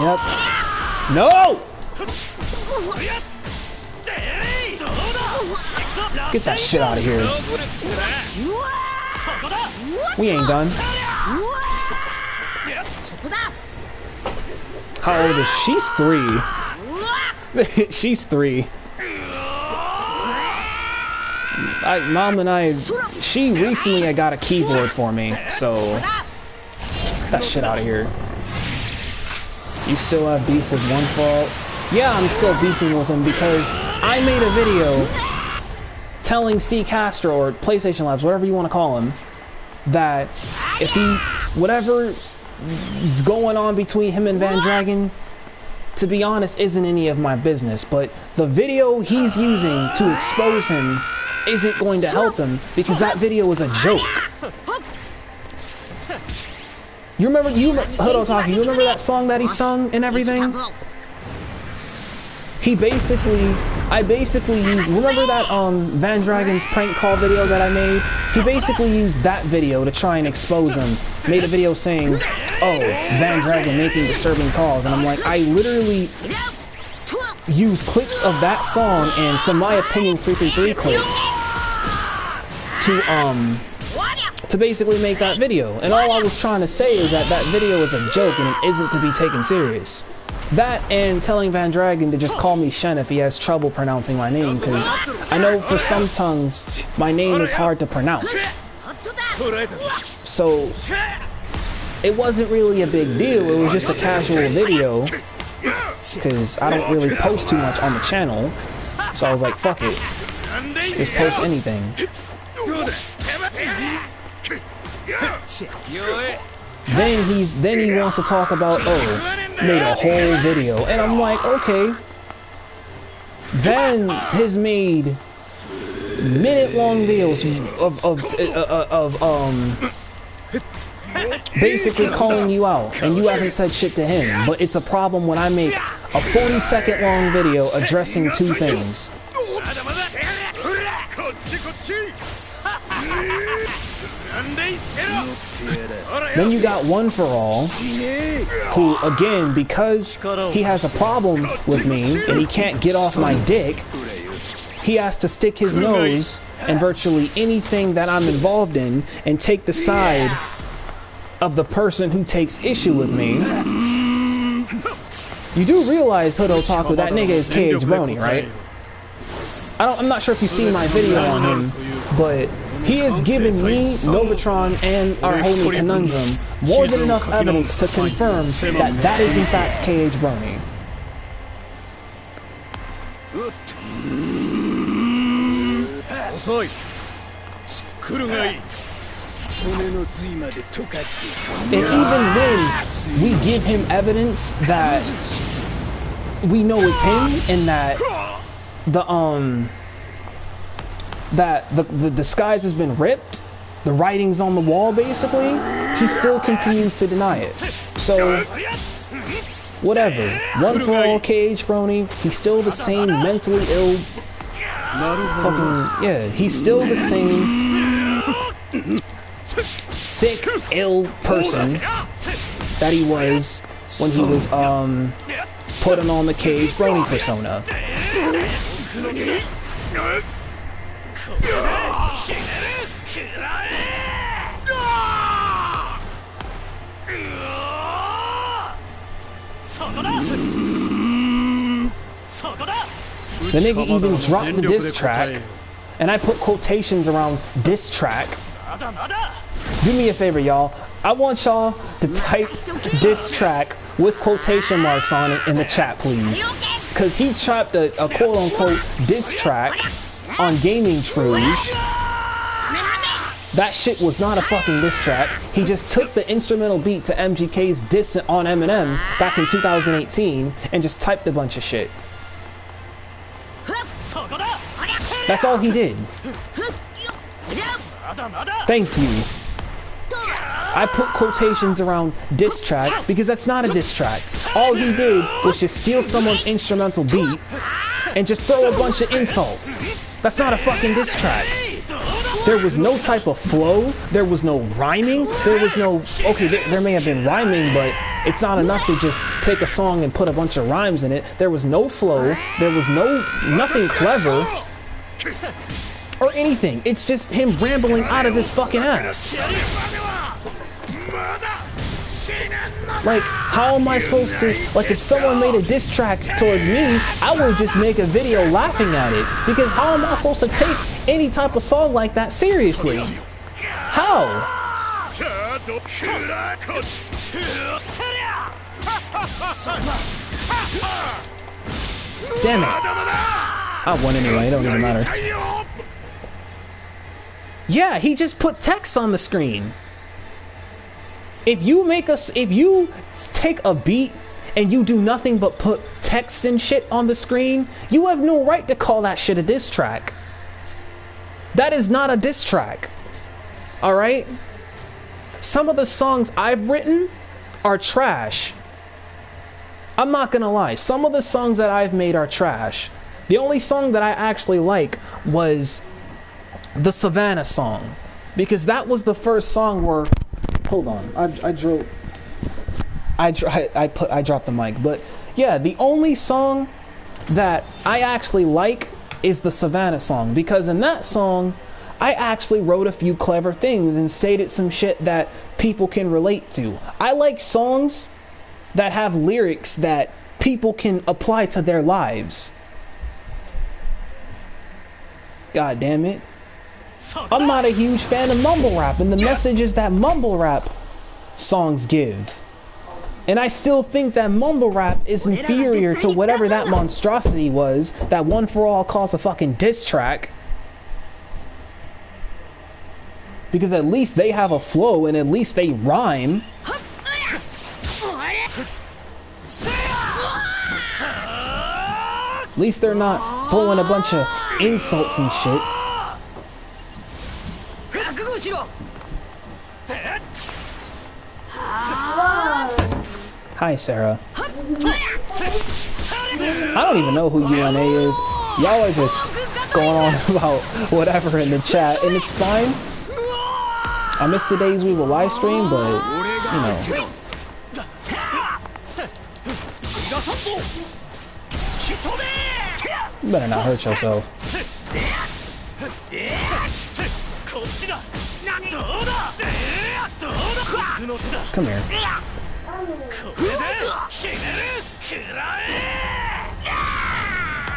Yep. No! Get that shit out of here. We ain't done. How old is she? She's 3. She's 3. Mom and I, she recently I got a keyboard for me, so get that shit out of here. You still have beef with One Fault? Yeah, I'm still beefing with him because I made a video telling C. Castro, or PlayStation Labs, whatever you want to call him, that if he, whatever is going on between him and Van Dragon, to be honest, isn't any of my business, but the video he's using to expose him isn't going to help him because that video was a joke. You remember, Hudotaki, you remember that song that he sung and everything? I basically used, remember that Van Dragon's prank call video that I made? He basically used that video to try and expose him. Made a video saying, oh, Van Dragon making disturbing calls. And I'm like, I literally used clips of that song and some My Opinion 333 clips to basically make that video. And all I was trying to say is that that video is a joke and it isn't to be taken serious. That and telling Van Dragon to just call me Shen if he has trouble pronouncing my name, because I know for some tongues my name is hard to pronounce. So it wasn't really a big deal, it was just a casual video, because I don't really post too much on the channel. So I was like, fuck it, just post anything. Then he wants to talk about, oh, made a whole video, and I'm like, okay. Van has made minute-long videos of basically calling you out, and you haven't said shit to him. But it's a problem when I make a 40-second long video addressing two things. Then you got One For All, who, again, because he has a problem with me and he can't get off my dick, he has to stick his nose in virtually anything that I'm involved in and take the side of the person who takes issue with me. You do realize, Hood Otaku, that nigga is KH Brony, right? I'm not sure if you've seen my video on him, but he has given me, Novatron, and our homie Conundrum more than enough evidence to confirm that that is in fact KH Brony. And even when we give him evidence that we know it's him and that the disguise has been ripped, the writing's on the wall basically, he still continues to deny it. So, whatever. One For All, KH Brony, he's still the same mentally ill fucking, yeah, he's still the same sick, ill person that he was when he was putting on the Cage Brony persona. The nigga even dropped the diss track, and I put quotations around diss track. Do me a favor, y'all. I want y'all to type diss track with quotation marks on it in the chat, please. Because he chopped a quote-unquote diss track on Gaming Truge. That shit was not a fucking diss track. He just took the instrumental beat to MGK's diss on Eminem back in 2018 and just typed a bunch of shit. That's all he did. Thank you. I put quotations around diss track because that's not a diss track. All he did was just steal someone's instrumental beat and just throw a bunch of insults. That's not a fucking diss track. There was no type of flow, there was no rhyming, there was no... Okay, there may have been rhyming, but it's not enough to just take a song and put a bunch of rhymes in it. There was no flow, there was nothing clever or anything. It's just him rambling out of his fucking ass. Like, how am I supposed to, like, if someone made a diss track towards me, I would just make a video laughing at it. Because how am I supposed to take any type of song like that seriously? How? Damn it. I won anyway, it don't even matter. Yeah, he just put text on the screen. If you take a beat and you do nothing but put text and shit on the screen, you have no right to call that shit a diss track. That is not a diss track. Alright? Some of the songs I've written are trash. I'm not gonna lie. Some of the songs that I've made are trash. The only song that I actually like was the Savannah song. Because that was the first song where... Hold on, I dropped the mic, but yeah, the only song that I actually like is the Savannah song, because in that song, I actually wrote a few clever things and stated some shit that people can relate to. I like songs that have lyrics that people can apply to their lives. God damn it. I'm not a huge fan of mumble rap and the messages that mumble rap songs give. And I still think that mumble rap is inferior to whatever that monstrosity was that One For All calls a fucking diss track. Because at least they have a flow and at least they rhyme. At least they're not throwing a bunch of insults and shit. Hi, Sarah. I don't even know who UNA is. Y'all are just going on about whatever in the chat, and it's fine. I miss the days we would live stream, but, you know. You better not hurt yourself. Come here.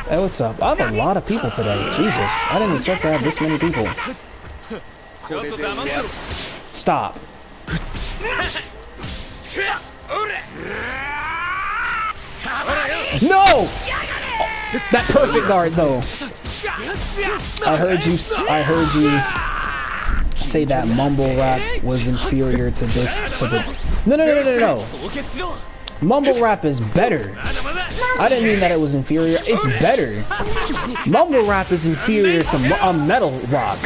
Hey, what's up? I have a lot of people today. Jesus, I didn't expect to have this many people. Stop. No! That perfect guard, though. I heard you say that mumble rap was inferior to this, to the... No. Mumble rap is better. I didn't mean that it was inferior. It's better. Mumble rap is inferior to metal rock.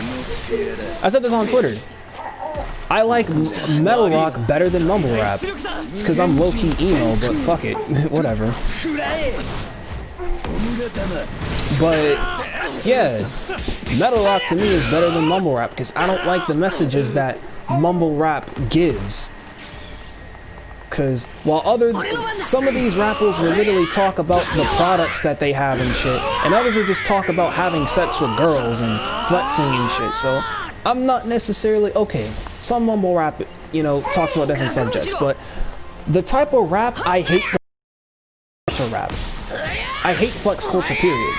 I said this on Twitter. I like metal rock better than mumble rap. It's because I'm low-key emo, but fuck it. Whatever. But, yeah. Metal rock to me is better than mumble rap because I don't like the messages that mumble rap gives. Because while some of these rappers will literally talk about the products that they have and shit, and others will just talk about having sex with girls and flexing and shit. So I'm not necessarily, okay, some mumble rap, you know, talks about different subjects, but the type of rap I hate to rap. I hate flex culture, period.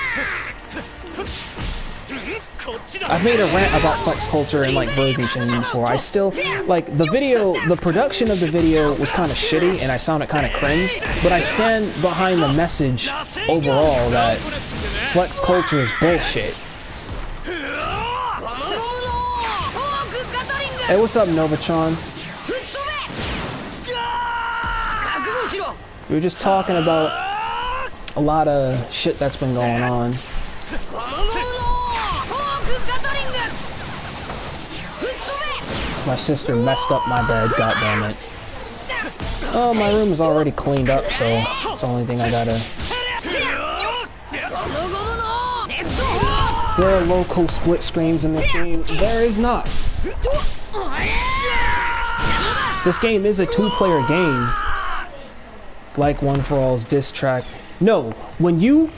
I've made a rant about flex culture and like verbiage before. I still, like, the production of the video was kind of shitty and I sounded kind of cringe, but I stand behind the message overall that flex culture is bullshit. Hey, what's up, Novatron? We were just talking about a lot of shit that's been going on. My sister messed up my bed, goddammit. Oh, my room is already cleaned up, so it's the only thing I gotta... Is there local split screens in this game? There is not. This game is a two-player game. Like One For All's diss track. No, when you...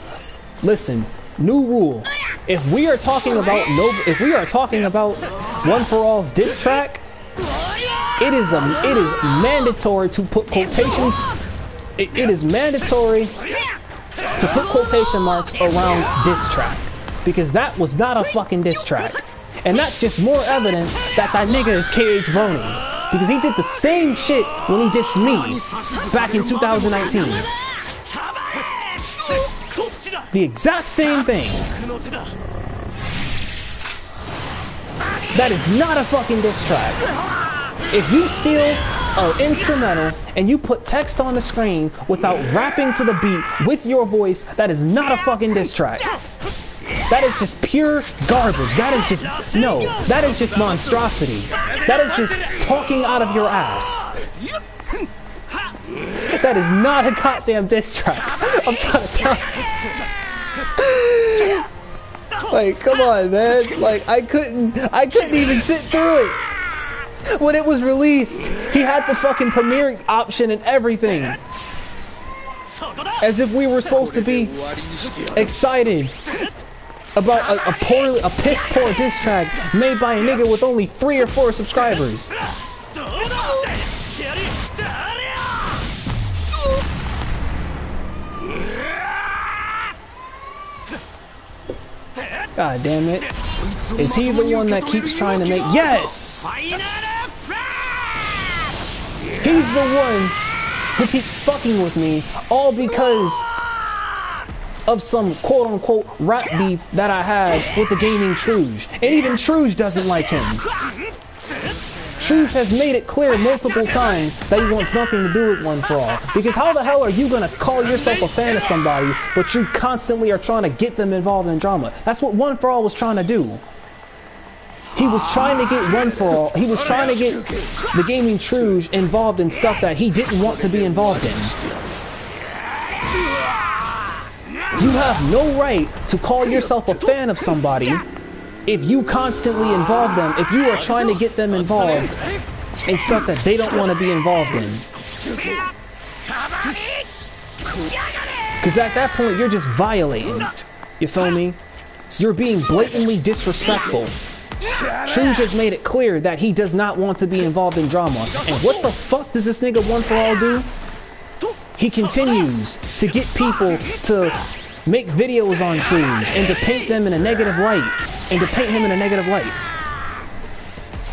Listen, new rule. If we are talking about One For All's diss track, it is mandatory to put quotations. It is mandatory to put quotation marks around diss track, because that was not a fucking diss track, and that's just more evidence that nigga is KillZone, because he did the same shit when he dissed me back in 2019. The exact same thing. That is not a fucking diss track. If you steal an instrumental and you put text on the screen without rapping to the beat with your voice, that is not a fucking diss track. That is just pure garbage. That is just, no, that is just monstrosity. That is just talking out of your ass. That is not a goddamn diss track. I'm trying to tell you. Like, come on, man. Like, I couldn't even sit through it. When it was released, he had the fucking premiere option and everything. As if we were supposed to be excited about a piss poor diss track made by a nigga with only 3 or 4 subscribers. God damn it. Is he the one that keeps trying to make... Yes! He's the one who keeps fucking with me, all because of some quote-unquote rap beef that I had with the gaming Truge. And even Truge doesn't like him. Truge has made it clear multiple times that he wants nothing to do with One For All. Because how the hell are you gonna call yourself a fan of somebody, but you constantly are trying to get them involved in drama? That's what One For All was trying to do. He was trying to get One For All, he was trying to get the gaming Truge involved in stuff that he didn't want to be involved in. You have no right to call yourself a fan of somebody if you constantly involve them, if you are trying to get them involved in stuff that they don't want to be involved in. Because at that point, you're just violating. You feel me? You're being blatantly disrespectful. Truge has made it clear that he does not want to be involved in drama. And what the fuck does this nigga One For All do? He continues to get people to make videos on Truge and to paint them in a negative light. And to paint him in a negative light.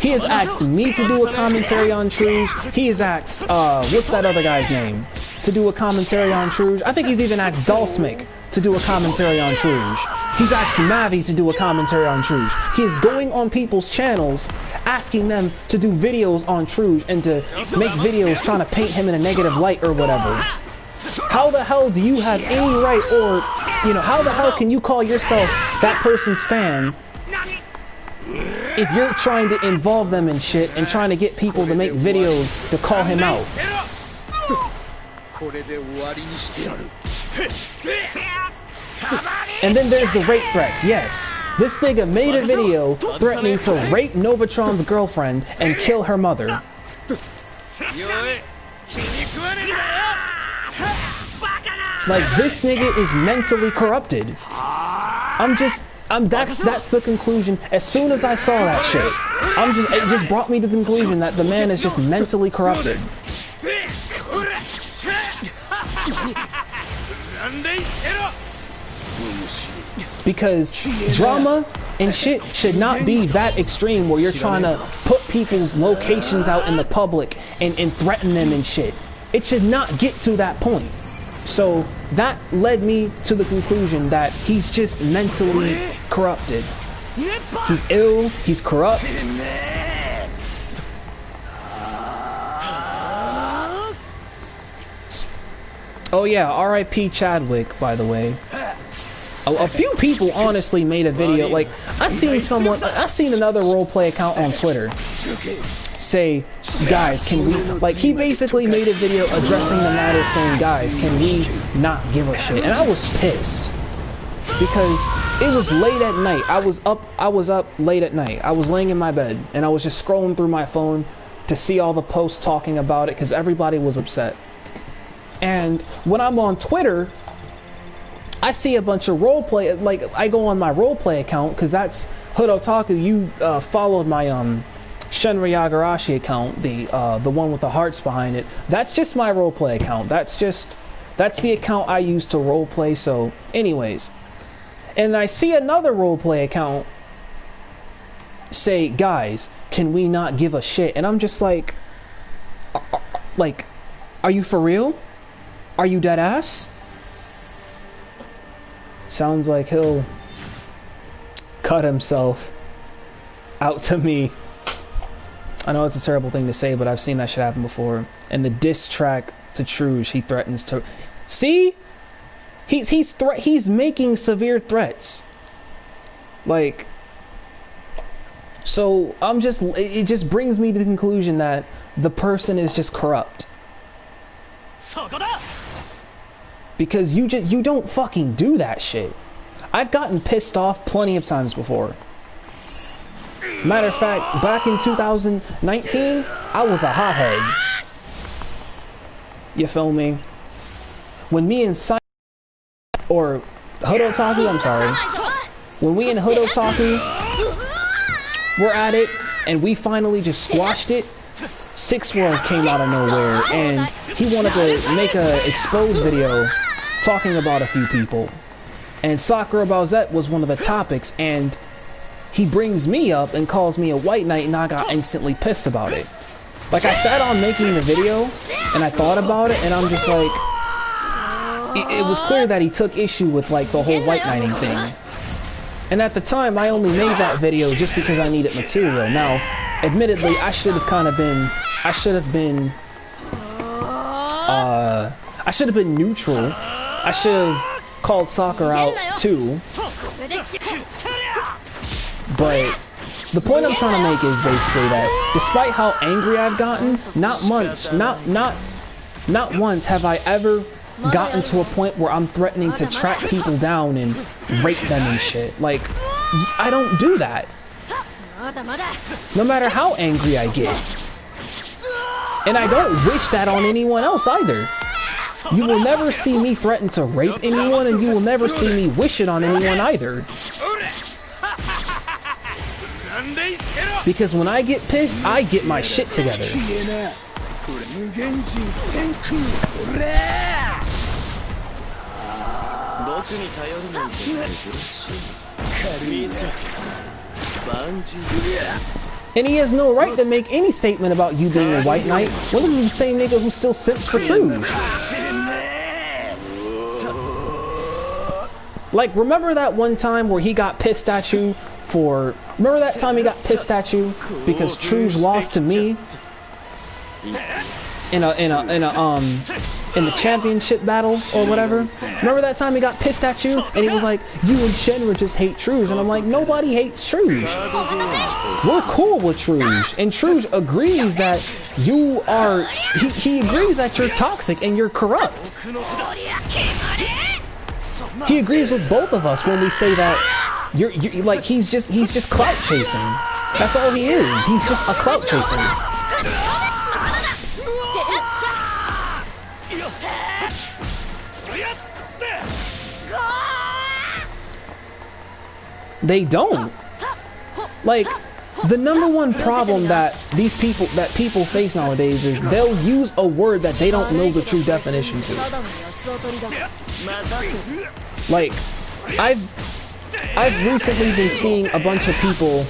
He has asked me to do a commentary on Truge. He has asked, what's that other guy's name? To do a commentary on Truge. I think he's even asked Dalsmic to do a commentary on Truge. He's asked Mavi to do a commentary on Truge. He is going on people's channels, asking them to do videos on Truge and to make videos trying to paint him in a negative light or whatever. How the hell do you have any right, or, you know, how the hell can you call yourself that person's fan if you're trying to involve them in shit and trying to get people to make videos to call him out? And then there's the rape threats. Yes, this nigga made a video threatening to rape Novatron's girlfriend and kill her mother. Like, this nigga is mentally corrupted. That's the conclusion. As soon as I saw that shit, it just brought me to the conclusion that the man is just mentally corrupted. Because drama and shit should not be that extreme where you're trying to put people's locations out in the public and threaten them and shit. It should not get to that point. So that led me to the conclusion that he's just mentally corrupted. He's ill, he's corrupt. Oh yeah, R.I.P. Chadwick, by the way. A few people honestly made a video, like, I seen another roleplay account on Twitter say, guys, can we, like, he basically made a video addressing the matter saying, guys, can we not give a shit? And I was pissed because it was late at night. I was up late at night. I was laying in my bed and I was just scrolling through my phone to see all the posts talking about it because everybody was upset. And when I'm on Twitter, I see a bunch of roleplay, like, I go on my roleplay account, because that's Hood Otaku. You followed my Shenra Yagarashi account, the one with the hearts behind it. That's just my roleplay account. That's the account I use to roleplay. So anyways, and I see another roleplay account say, guys, can we not give a shit? And I'm just like, are you for real? Are you dead ass? Sounds like he'll cut himself out to me. I know it's a terrible thing to say, but I've seen that shit happen before. And the diss track to Truge, he threatens to... See? He's making severe threats. Like... So, it just brings me to the conclusion that the person is just corrupt. Because you don't fucking do that shit. I've gotten pissed off plenty of times before. Matter of fact, back in 2019, I was a hothead. You feel me? When me and or Hood Otaku, I'm sorry. When we and Hood Otaku were at it, and we finally just squashed it, Six World came out of nowhere, and he wanted to make a expose video talking about a few people. And Sakura Bowsette was one of the topics, and he brings me up and calls me a white knight, and I got instantly pissed about it. Like, I sat on making the video, and I thought about it, and I'm just like... It was clear that he took issue with, like, the whole white knighting thing. And at the time, I only made that video just because I needed material. Now, admittedly, I should have been neutral. I should have called Sakura out too. But the point I'm trying to make is basically that despite how angry I've gotten, not once have I ever gotten to a point where I'm threatening to track people down and rape them and shit. Like, I don't do that. No matter how angry I get. And I don't wish that on anyone else either. You will never see me threaten to rape anyone, and you will never see me wish it on anyone either. Because when I get pissed, I get my shit together. And he has no right to make any statement about you being a white knight when this is the same nigga who still simps for Truge. Like, remember that one time where he got pissed at you for... Remember that time he got pissed at you because Truge lost to me in the championship battle or whatever? Remember that time he got pissed at you and he was like, you and Shenra just hate Truge? And I'm like, nobody hates Truge. We're cool with Truge. And Truge agrees that you are... He agrees that you're toxic and you're corrupt. He agrees with both of us when we say that you're like, he's just clout chasing. That's all he is. He's just a clout chaser. They don't. Like, the number one problem that people face nowadays is they'll use a word that they don't know the true definition to. Like, I've recently been seeing a bunch of people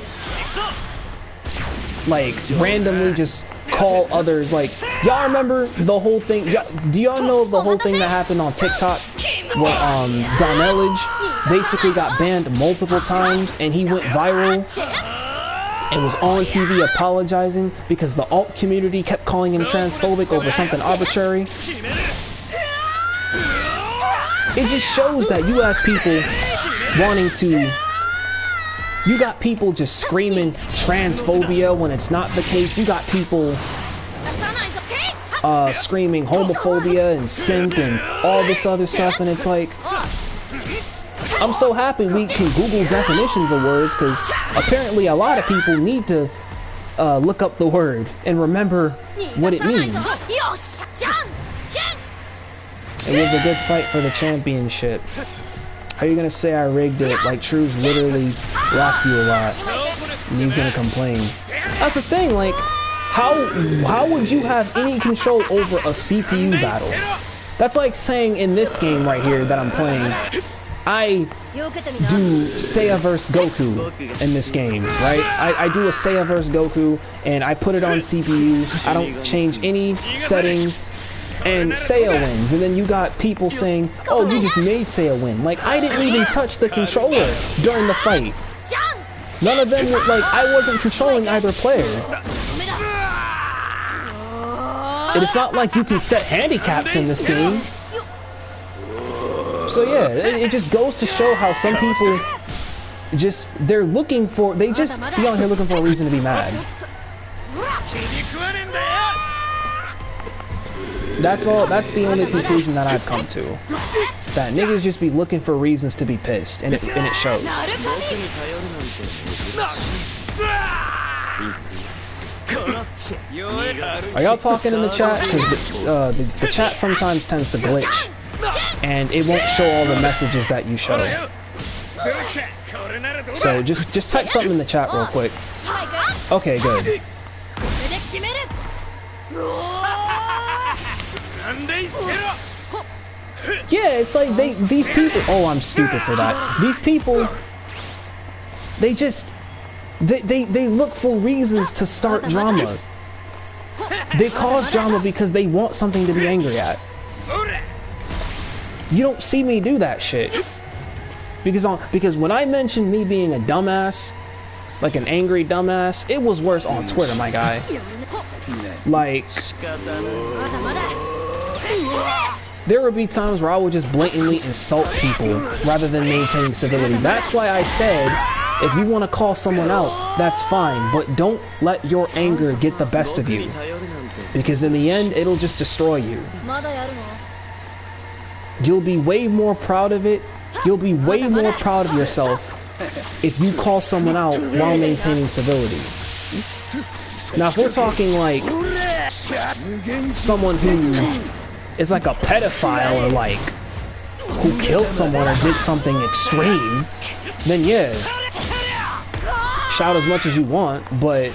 like randomly just call others, like, y'all remember the whole thing? Do y'all know the whole thing that happened on TikTok where Donellage basically got banned multiple times and he went viral and was on TV apologizing because the alt community kept calling him transphobic over something arbitrary? It just shows that you have people wanting to... You got people just screaming transphobia when it's not the case. You got people screaming homophobia and simp and all this other stuff, and it's like, I'm so happy we can Google definitions of words, because apparently a lot of people need to look up the word and remember what it means. It was a good fight for the championship. How are you gonna say I rigged it? Like, True's literally rocked you a lot, and he's gonna complain. That's the thing, like, how would you have any control over a CPU battle? That's like saying in this game right here that I'm playing, I do Seiya vs Goku in this game, right? I do a Seiya vs Goku, and I put it on CPU, I don't change any settings, and Seiya wins. And then you got people saying, oh, you just made Seiya win. Like, I didn't even touch the controller during the fight. None of them were, like, I wasn't controlling either player. It's not like you can set handicaps in this game. So yeah, it just goes to show how some people just, they just be on here looking for a reason to be mad. That's all. That's the only conclusion that I've come to. That niggas just be looking for reasons to be pissed, and it shows. Are y'all talking in the chat? Because the chat sometimes tends to glitch, and it won't show all the messages that you show. So just type something in the chat real quick. Okay, good. Yeah, it's like these people. Oh, I'm stupid for that. These people, they just they look for reasons to start drama. They cause drama because they want something to be angry at. You don't see me do that shit because when I mentioned me being a dumbass, like an angry dumbass, it was worse on Twitter, my guy. Like, there would be times where I would just blatantly insult people rather than maintaining civility. That's why I said, if you want to call someone out, that's fine, but don't let your anger get the best of you, because in the end, it'll just destroy you. You'll be way more proud of it. You'll be way more proud of yourself if you call someone out while maintaining civility. Now, if we're talking like someone who is like a pedophile, or like who killed someone or did something extreme, then yeah, shout as much as you want. But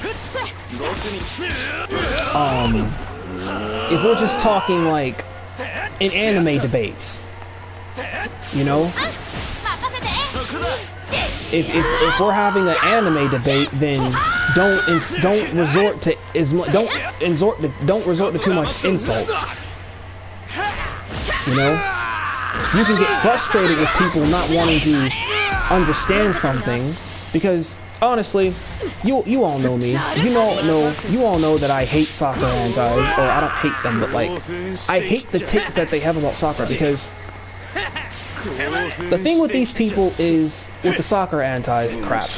if we're just talking like in anime debates, you know, if we're having an anime debate, then don't resort to too much insults. You know, you can get frustrated with people not wanting to understand something, because honestly, you all know me. You all know that I hate soccer antis, or I don't hate them, but like I hate the takes that they have about soccer, because the thing with these people is, with the soccer antis crap,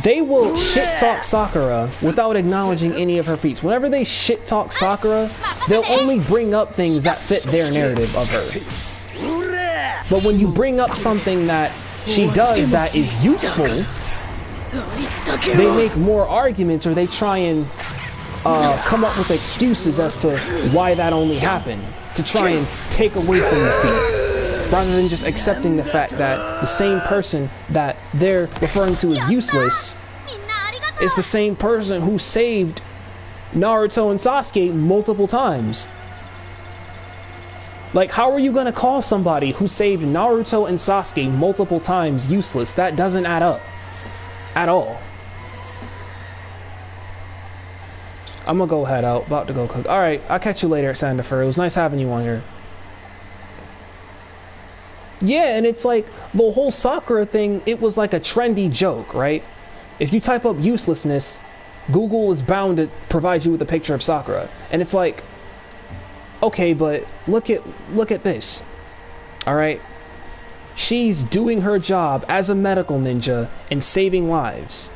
they will shit talk Sakura without acknowledging any of her feats. Whenever they shit talk Sakura, they'll only bring up things that fit their narrative of her. But when you bring up something that she does that is useful, they make more arguments, or they try and come up with excuses as to why that only happened, to try and take away from the feat. rather than just accepting the fact that the same person that they're referring to as useless is the same person who saved Naruto and Sasuke multiple times. Like, how are you gonna call somebody who saved Naruto and Sasuke multiple times useless? That doesn't add up at all. I'm gonna go head out, about to go cook. Alright, I'll catch you later at Sandifer. It was nice having you on here. Yeah, and it's like, the whole Sakura thing, it was like a trendy joke, right? If you type up uselessness, Google is bound to provide you with a picture of Sakura. And it's like, okay, but look at this. Alright? She's doing her job as a medical ninja and saving lives.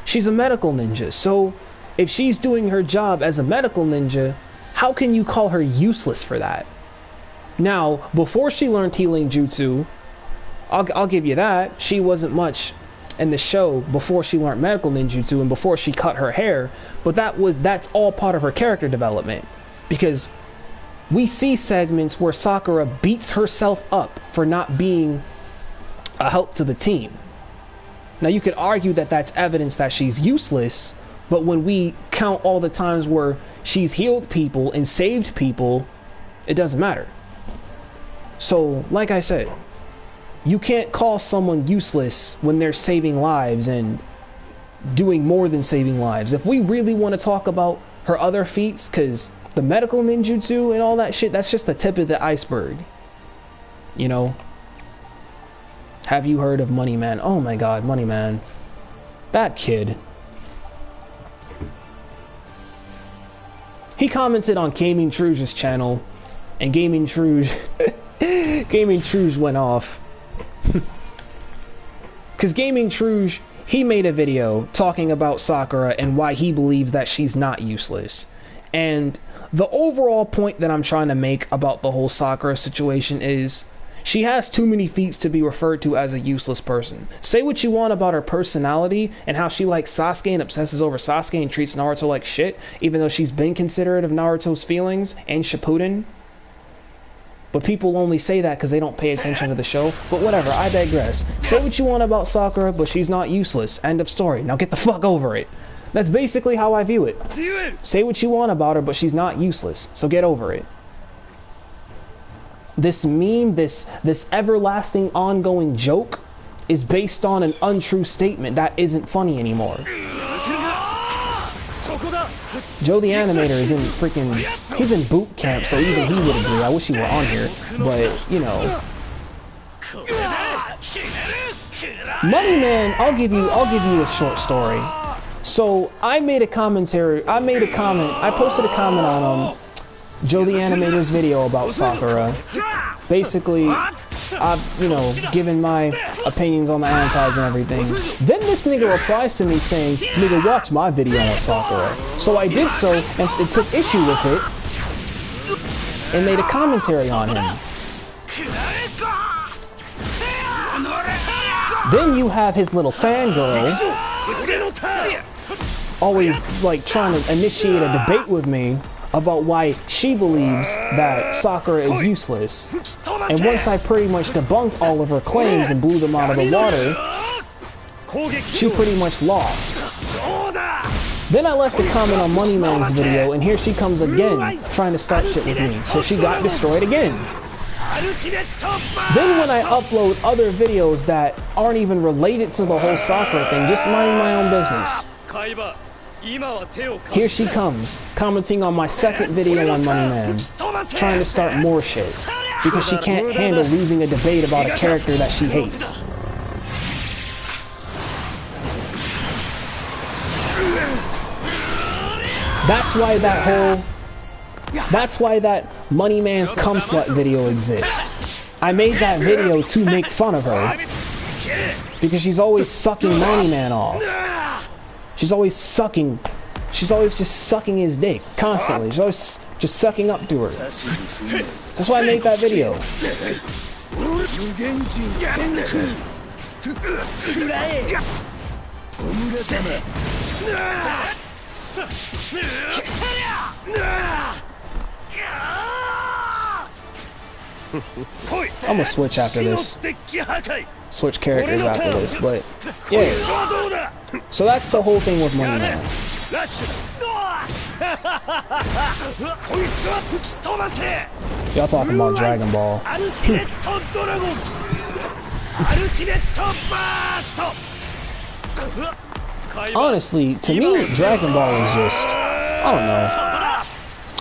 She's a medical ninja, so if she's doing her job as a medical ninja, how can you call her useless for that? Now, before she learned healing jutsu, I'll give you that. She wasn't much in the show before she learned medical ninjutsu and before she cut her hair, but that's all part of her character development. Because we see segments where Sakura beats herself up for not being a help to the team. Now you could argue that that's evidence that she's useless, but when we count all the times where she's healed people and saved people, it doesn't matter. So, like I said, you can't call someone useless when they're saving lives and doing more than saving lives. If we really want to talk about her other feats, because the medical ninjutsu and all that shit, that's just the tip of the iceberg. You know? Have you heard of Money Man? Oh my god, Money Man. That kid. He commented on Gaming Truge's channel, and Gaming Truge went off. Because Gaming Truge, he made a video talking about Sakura and why he believes that she's not useless. And the overall point that I'm trying to make about the whole Sakura situation is she has too many feats to be referred to as a useless person. Say what you want about her personality and how she likes Sasuke and obsesses over Sasuke and treats Naruto like shit, even though she's been considerate of Naruto's feelings and Shippuden. But people only say that because they don't pay attention to the show. But whatever, I digress. Say what you want about Sakura, but she's not useless. End of story. Now get the fuck over it. That's basically how I view it. Say what you want about her, but she's not useless. So get over it. This meme, this everlasting ongoing joke is based on an untrue statement that isn't funny anymore. Joe the Animator is in freaking... He's in boot camp, so even he would agree. I wish he were on here, but, you know... Money Man, I'll give you a short story. So, I posted a comment on Joe the Animator's video about Sakura. Basically, I've, you know, given my opinions on the antis and everything. Then this nigga replies to me saying, nigga, watch my video on Sakura. So I did so, and it took issue with it, and made a commentary on him. Then you have his little fangirl, always, like, trying to initiate a debate with me about why she believes that Sakura is useless. And once I pretty much debunked all of her claims and blew them out of the water, she pretty much lost. Then I left a comment on Money Man's video, and here she comes again, trying to start shit with me. So she got destroyed again. Then when I upload other videos that aren't even related to the whole Sakura thing, just minding my own business, here she comes, commenting on my second video on Money Man, trying to start more shit, because she can't handle losing a debate about a character that she hates. That's why that Money Man's cum slut video exists. I made that video to make fun of her, because she's always sucking Money Man off. She's always just sucking his dick, constantly. She's always just sucking up to her. That's why I made that video. I'm gonna switch after this. Switch characters after this, but yeah. So that's the whole thing with Money Man. Y'all talking about Dragon Ball. Honestly, to me, Dragon Ball is just, I don't know.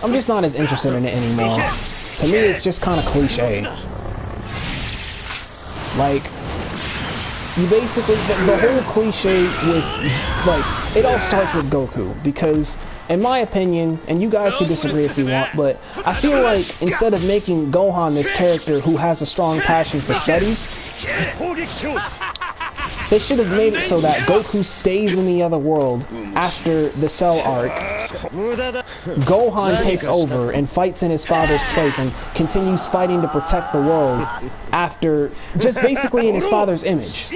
I'm just not as interested in it anymore. To me, it's just kind of cliche. Like, you basically, the whole cliche with, like, it all starts with Goku, because, in my opinion, and you guys can disagree if you want, but I feel like instead of making Gohan this character who has a strong passion for studies, they should have made it so that Goku stays in the other world after the Cell arc. Gohan takes over and fights in his father's place and continues fighting to protect the world after, just basically in his father's image,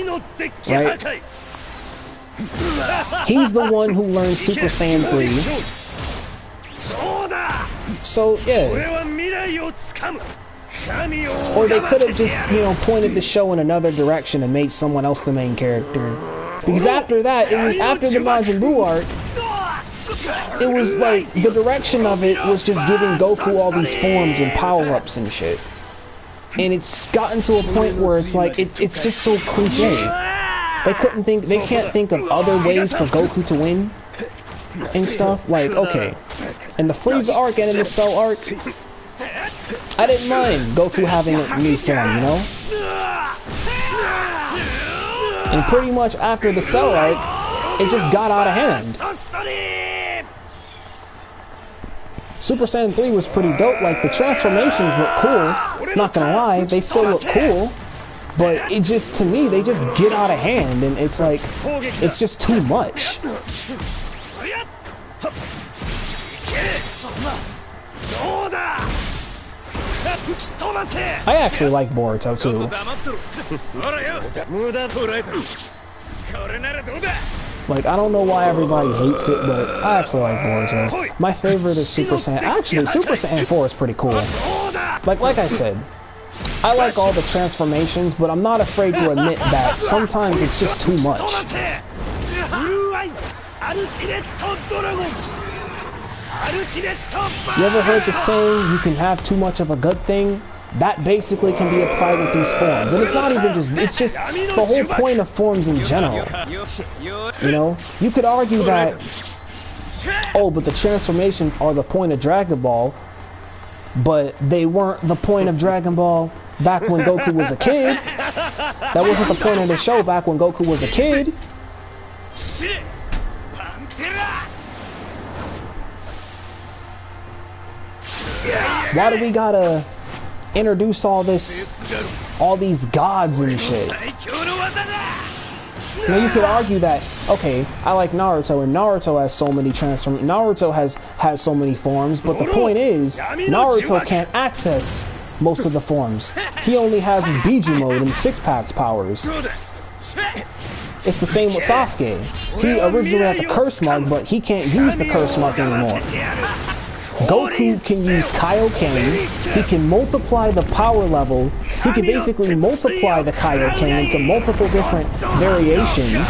right? He's the one who learned Super Saiyan 3. So, yeah. Or they could have just, you know, pointed the show in another direction and made someone else the main character. Because after that, it was after the Majin Buu arc, it was like, the direction of it was just giving Goku all these forms and power-ups and shit. And it's gotten to a point where it's like, it's just so cliche. They can't think of other ways for Goku to win and stuff. Like, okay, in the Frieza arc and in the Cell arc, I didn't mind Goku having a new form, you know? And pretty much after the Cell arc, it just got out of hand. Super Saiyan 3 was pretty dope. Like, the transformations look cool. Not gonna lie, they still look cool. But it just, to me, they just get out of hand, and it's like, it's just too much. I actually like Boruto too. Like, I don't know why everybody hates it, but I actually like Boruto. My favorite is Super Saiyan. Actually, Super Saiyan 4 is pretty cool. Like I said, I like all the transformations, but I'm not afraid to admit that sometimes it's just too much. You ever heard the saying, you can have too much of a good thing? That basically can be applied with these forms. And it's not even just, it's just the whole point of forms in general. You know? You could argue that, oh, but the transformations are the point of Dragon Ball, but they weren't the point of Dragon Ball back when Goku was a kid. That wasn't the point of the show back when Goku was a kid. Why do we gotta introduce all these gods and shit? Now you could argue that, okay, I like Naruto, and Naruto has so many Naruto has so many forms, but the point is, Naruto can't access most of the forms. He only has his Biju mode and Six Paths powers. It's the same with Sasuke. He originally had the curse mark, but he can't use the curse mark anymore. Goku can use Kaioken, he can multiply the power level, he can basically multiply the Kaioken into multiple different variations.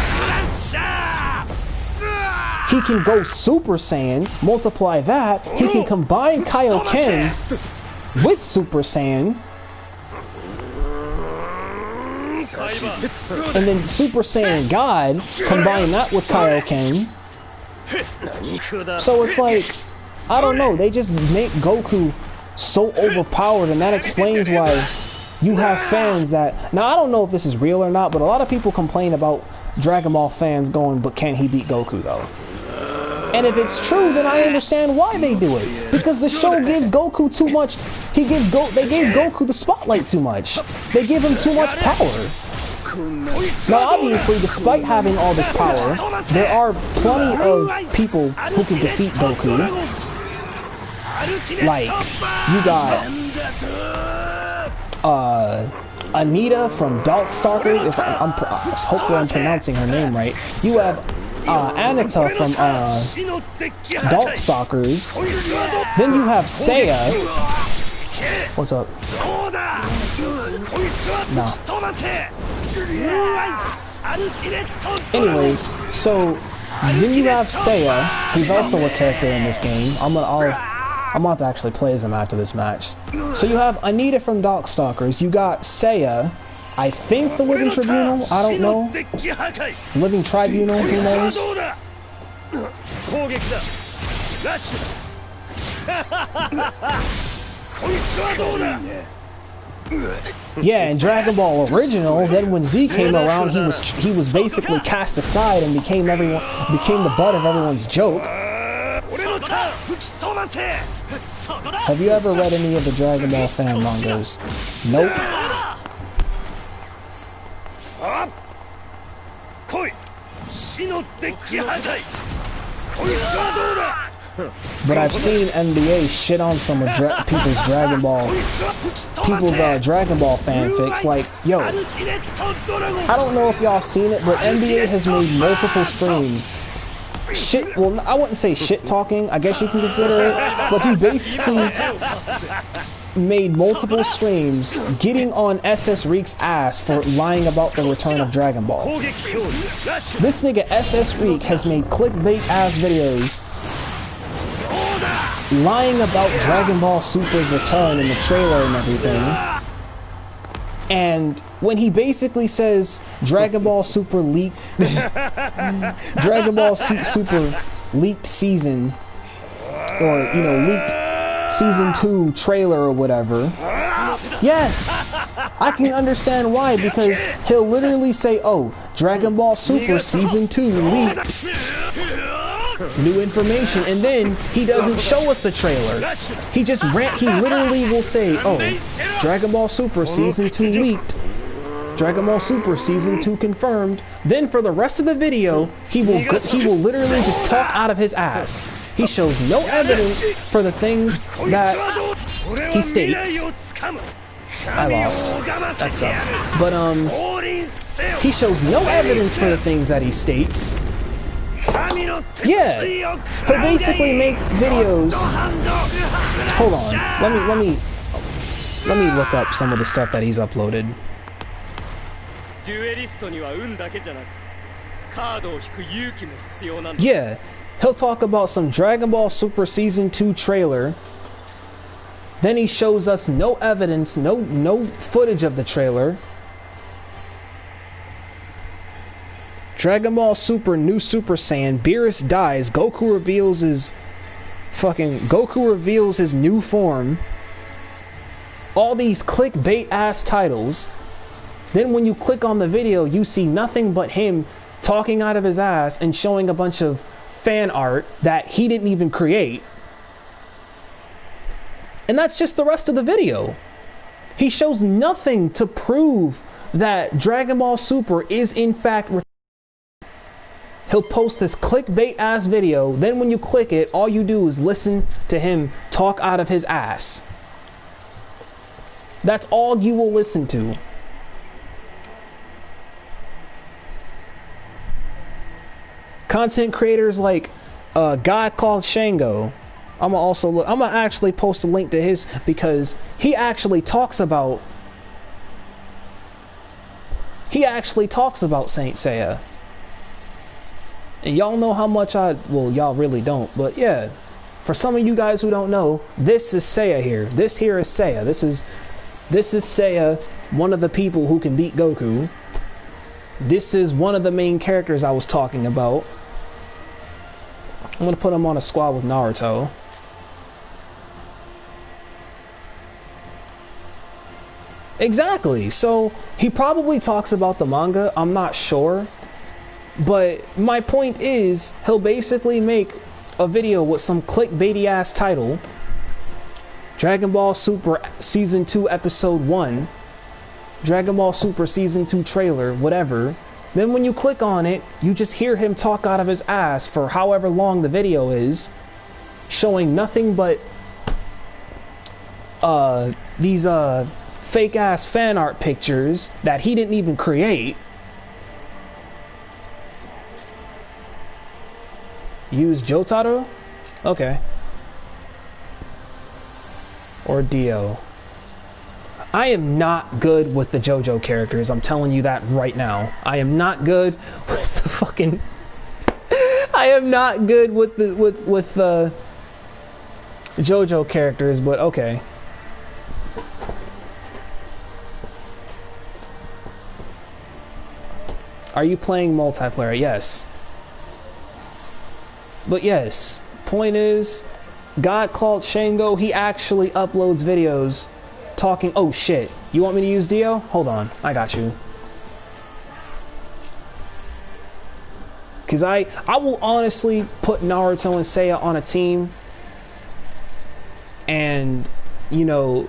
He can go Super Saiyan, multiply that, he can combine Kaioken with Super Saiyan, and then Super Saiyan God, combine that with Kaioken. So it's like, I don't know, they just make Goku so overpowered, and that explains why you have fans that... Now, I don't know if this is real or not, but a lot of people complain about Dragon Ball fans going, but can he beat Goku, though? And if it's true, then I understand why they do it. Because the show gives Goku too much... They gave Goku the spotlight too much. They give him too much power. Now, obviously, despite having all this power, there are plenty of people who can defeat Goku. Like, you got Anita from Darkstalkers, if hopefully I'm pronouncing her name right. You have Anita from Darkstalkers. Then you have Seiya. What's up? No. Anyways, so then you have Seiya, who's also a character in this game. I'm about to actually play as him after this match. So you have Anita from Darkstalkers. You got Seiya. I think the Living Tribunal. I don't know. Living Tribunal. Who knows? Yeah, in Dragon Ball Original, then when Z came around, he was basically cast aside and became the butt of everyone's joke. Have you ever read any of the Dragon Ball fan mangas? Nope. But I've seen NBA shit on some of people's Dragon Ball fanfics. Like, yo, I don't know if y'all seen it, but NBA has made multiple streams. Shit, well, I wouldn't say shit talking, I guess you can consider it, but he basically made multiple streams getting on SS Reek's ass for lying about the return of Dragon Ball. This nigga SS Reek has made clickbait ass videos lying about Dragon Ball Super's return in the trailer and everything. And when he basically says Dragon Ball Super leaked Dragon Ball Super leaked season, or you know, leaked season 2 trailer or whatever, yes, I can understand why, because he'll literally say, oh, Dragon Ball Super season 2 leaked new information, and then he doesn't show us the trailer. He literally will say, oh, Dragon Ball Super season 2 leaked, Dragon Ball Super season 2 confirmed. Then for the rest of the video, he will literally just talk out of his ass. He shows no evidence for the things that he states. I lost. That sucks. But he shows no evidence for the things that he states. Yeah, he'll basically make videos. Hold on, let me look up some of the stuff that he's uploaded. Yeah, he'll talk about some Dragon Ball Super Season 2 trailer. Then he shows us no evidence, no footage of the trailer. Dragon Ball Super New Super Saiyan, Beerus dies, Goku reveals his new form. All these clickbait ass titles. Then when you click on the video, you see nothing but him talking out of his ass and showing a bunch of fan art that he didn't even create. And that's just the rest of the video. He shows nothing to prove that Dragon Ball Super is in fact. He'll post this clickbait ass video, then when you click it, all you do is listen to him talk out of his ass. That's all you will listen to. Content creators like a guy called Shango. I'm gonna actually post a link to his, because he actually talks about Saint Seiya. And y'all know how much well, y'all really don't, but yeah, for some of you guys who don't know, this is Seiya here. This here is Seiya. This is Seiya, one of the people who can beat Goku. This is one of the main characters I was talking about. I'm gonna put him on a squad with Naruto. Exactly. So he probably talks about the manga. I'm not sure. But my point is, he'll basically make a video with some clickbaity ass title, Dragon Ball Super Season 2 Episode 1, Dragon Ball Super Season 2 trailer, whatever. Then when you click on it, you just hear him talk out of his ass for however long the video is, showing nothing but these fake ass fan art pictures that he didn't even create. Use Jotaro? Okay. Or Dio. I am not good with the JoJo characters. I'm telling you that right now. I am not good with the fucking. I am not good with the JoJo characters, but okay. Are you playing multiplayer? Yes. But yes, point is, God called Shango, he actually uploads videos talking. Oh shit, you want me to use Dio? Hold on, I got you. Cause I will honestly put Naruto and Seiya on a team, and you know,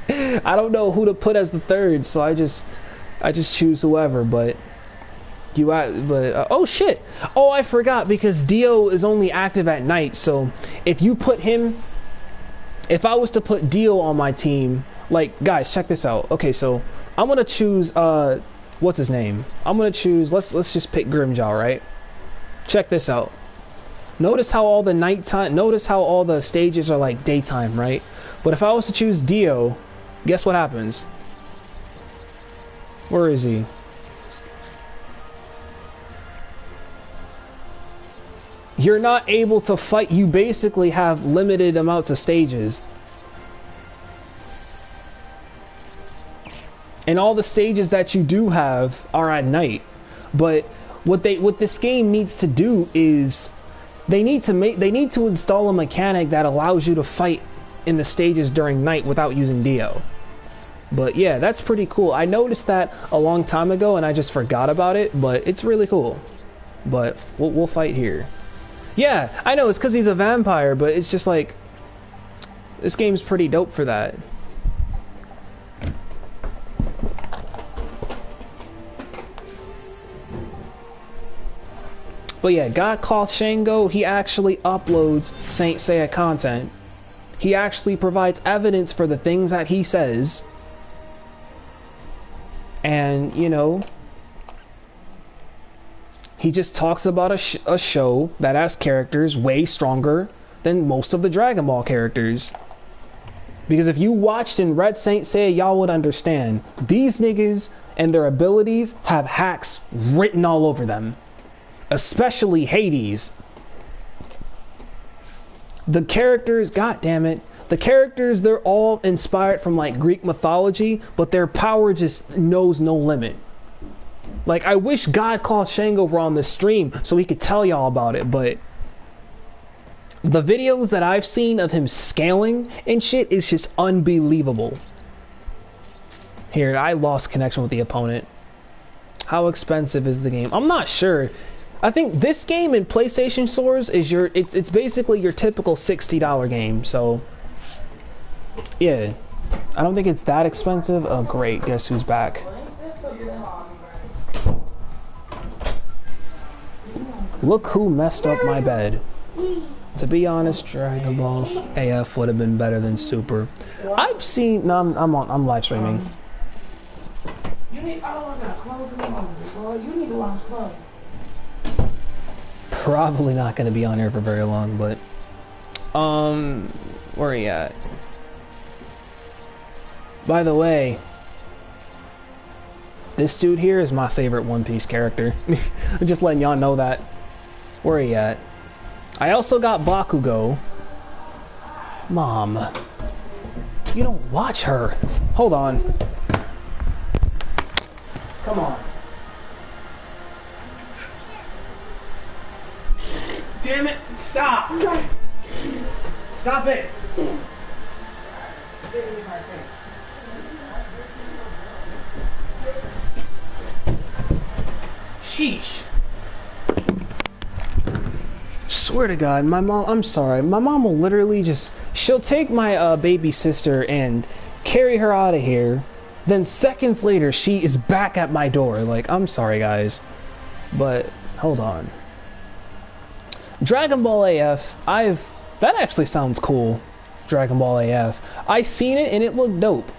I don't know who to put as the third, so I just choose whoever. But oh shit! Oh, I forgot, because Dio is only active at night. So if you put him, if I was to put Dio on my team, like guys, check this out. Okay, so I'm gonna choose what's his name? I'm gonna choose. Let's just pick Grimjaw, right? Check this out. Notice how all the nighttime. Notice how all the stages are like daytime, right? But if I was to choose Dio, guess what happens? Where is he? You're not able to fight. You basically have limited amounts of stages. And all the stages that you do have are at night. But what this game needs to do is they need to install a mechanic that allows you to fight in the stages during night without using Dio. But yeah, that's pretty cool. I noticed that a long time ago and I just forgot about it, but it's really cool. But we'll fight here. Yeah, I know, it's because he's a vampire, but it's just like, this game's pretty dope for that. But yeah, God called Shango, he actually uploads Saint Seiya content. He actually provides evidence for the things that he says. And, you know, he just talks about a show that has characters way stronger than most of the Dragon Ball characters. Because if you watched and read Saint Seiya, y'all would understand. These niggas and their abilities have hacks written all over them. Especially Hades. The characters, god damn it, the characters, they're all inspired from like Greek mythology, but their power just knows no limit. Like, I wish God called Shango were on the stream so he could tell y'all about it, but the videos that I've seen of him scaling and shit is just unbelievable. Here, I lost connection with the opponent. How expensive is the game? I'm not sure. I think this game in PlayStation stores is it's basically your typical $60 game, so yeah. I don't think it's that expensive. Oh great, guess who's back? Look who messed up my bed. To be honest, Dragon Ball AF would have been better than Super. I've seen. No, I'm live streaming. You need. I don't got clothes in the morning, boy. You need to wash clothes. Probably not going to be on here for very long, but where are you at? By the way, this dude here is my favorite One Piece character. I'm just letting y'all know that. Where are you at? I also got Bakugo. Mom, you don't watch her. Hold on. Come on. Damn it! Stop! Stop it! Spit in my face. Sheesh. Swear to God, my mom, I'm sorry, my mom will literally just, she'll take my baby sister and carry her out of here, then seconds later she is back at my door. Like, I'm sorry guys, but hold on. Dragon Ball AF, that actually sounds cool. Dragon Ball AF. I seen it and it looked dope.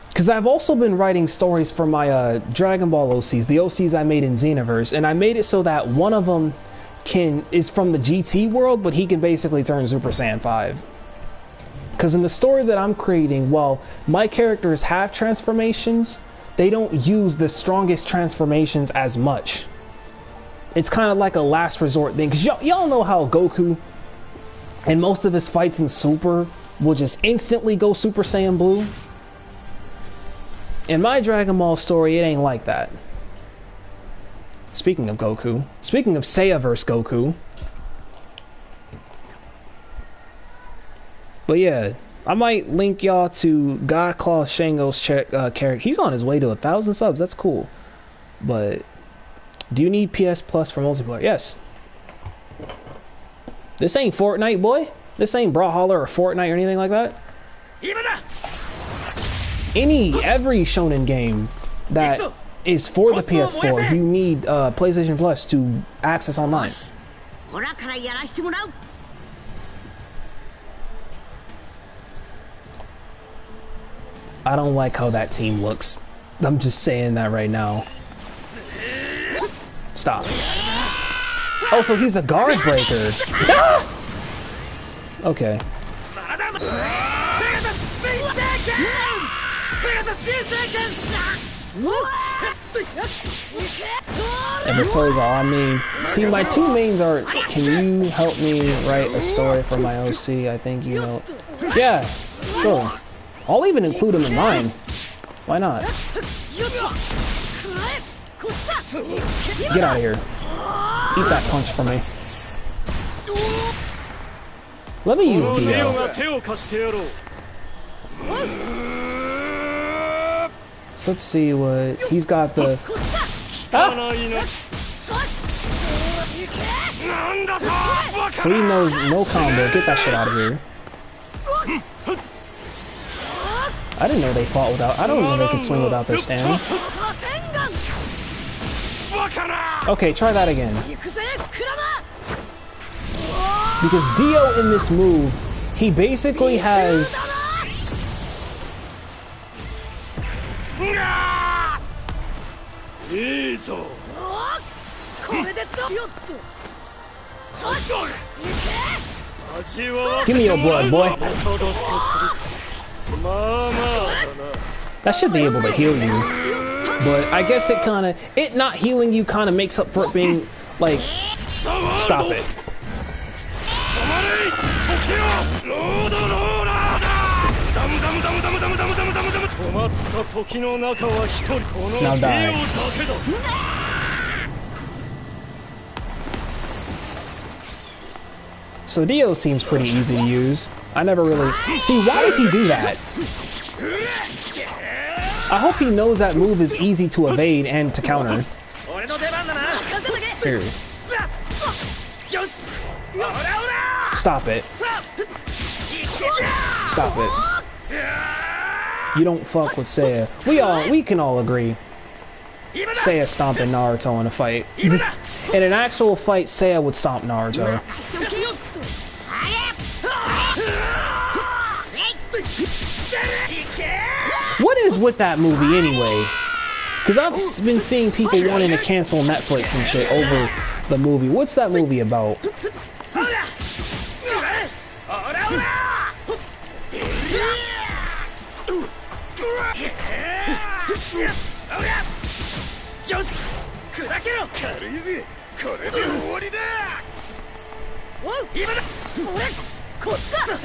Because I've also been writing stories for my Dragon Ball OCs, the OCs I made in Xenoverse, and I made it so that one of them is from the GT world, but he can basically turn Super Saiyan 5. Because in the story that I'm creating, while my characters have transformations, they don't use the strongest transformations as much. It's kind of like a last resort thing. Because y'all know how Goku, in most of his fights in Super, will just instantly go Super Saiyan Blue. In my Dragon Ball story, it ain't like that. Speaking of Goku, speaking of Saiyaverse Goku. But yeah, I might link y'all to God Claw Shango's character. He's on his way to 1,000 subs. That's cool. But do you need PS Plus for multiplayer? Yes. This ain't Fortnite, boy. This ain't Brawlhalla or Fortnite or anything like that. Every shonen game that is for the PS4, you need PlayStation Plus to access online. I don't like how that team looks. I'm just saying that right now. Stop. Oh, so he's a guard breaker. Ah! Okay. And it's over. I mean, see, my two mains are, can you help me write a story for my OC? I think you know. Yeah, sure. I'll even include him in mine. Why not? Get out of here. Eat that punch for me. Let me use Dio. So let's see what he's got. The ah! So he knows no combo. Get that shit out of here. I didn't know they fought without. I don't know they could swing without their stand. Okay, try that again. Because Dio in this move, he basically has. Give me your blood, boy. That should be able to heal you, but I guess it not healing you kind of makes up for it being like, stop it. Now die. So Dio seems pretty easy to use. I never really... See, why does he do that? I hope he knows that move is easy to evade and to counter. Here. Stop it. Stop it. You don't fuck with Seiya. We can all agree. Seiya stomping Naruto in a fight. In an actual fight, Seiya would stomp Naruto. What is with that movie anyway? Because I've been seeing people wanting to cancel Netflix and shit over the movie. What's that movie about?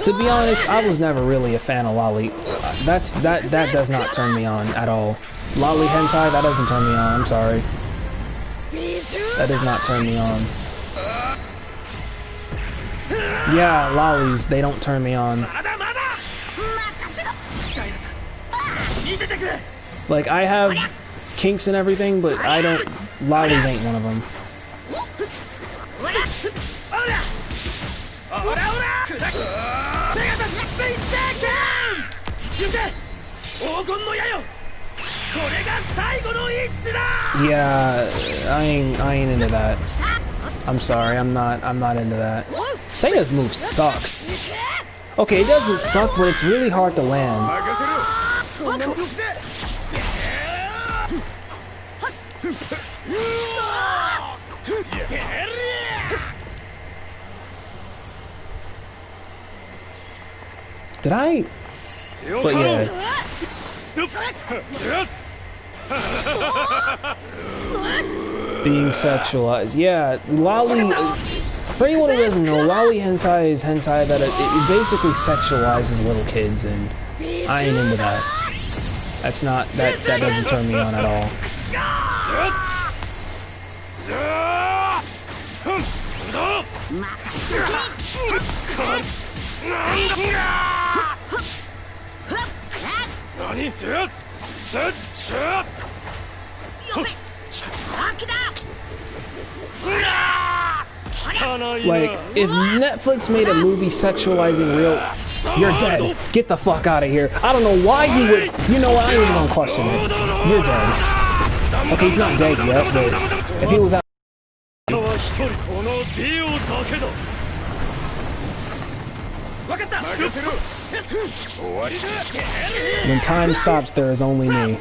To be honest, I was never really a fan of Lolly. That does not turn me on at all. Lolly hentai, that doesn't turn me on. I'm sorry. That does not turn me on. Yeah, lollies, they don't turn me on. Like, I have kinks and everything, but I don't... Lollies ain't one of them. Yeah, I ain't into that. I'm sorry, I'm not into that. Seiya's move sucks. Okay, it doesn't suck, but it's really hard to land. Did I? But yeah. Being sexualized. Yeah, lolly. For anyone who doesn't know, lolly hentai is hentai that it basically sexualizes little kids, and I ain't into that. That's not, that doesn't turn me on at all. Like, if Netflix made a movie sexualizing real... You're dead. Get the fuck out of here. I don't know why you would... You know what? I ain't even gonna question it. You're dead. Okay, he's not dead yet, but if he was out... When time stops, there is only me.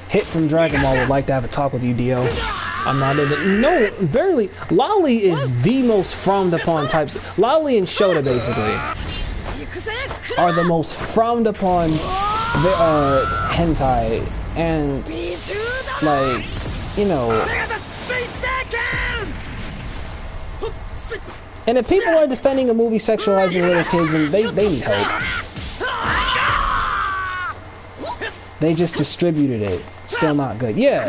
Hit from Dragon Ball would like to have a talk with you, Dio. I'm not in it. No, barely. Lolly is the most frowned upon types. Lolly and Shota, basically, are the most frowned upon hentai. And, like, you know... And if people are defending a movie sexualizing little kids, and they need help. They just distributed it. Still not good. Yeah.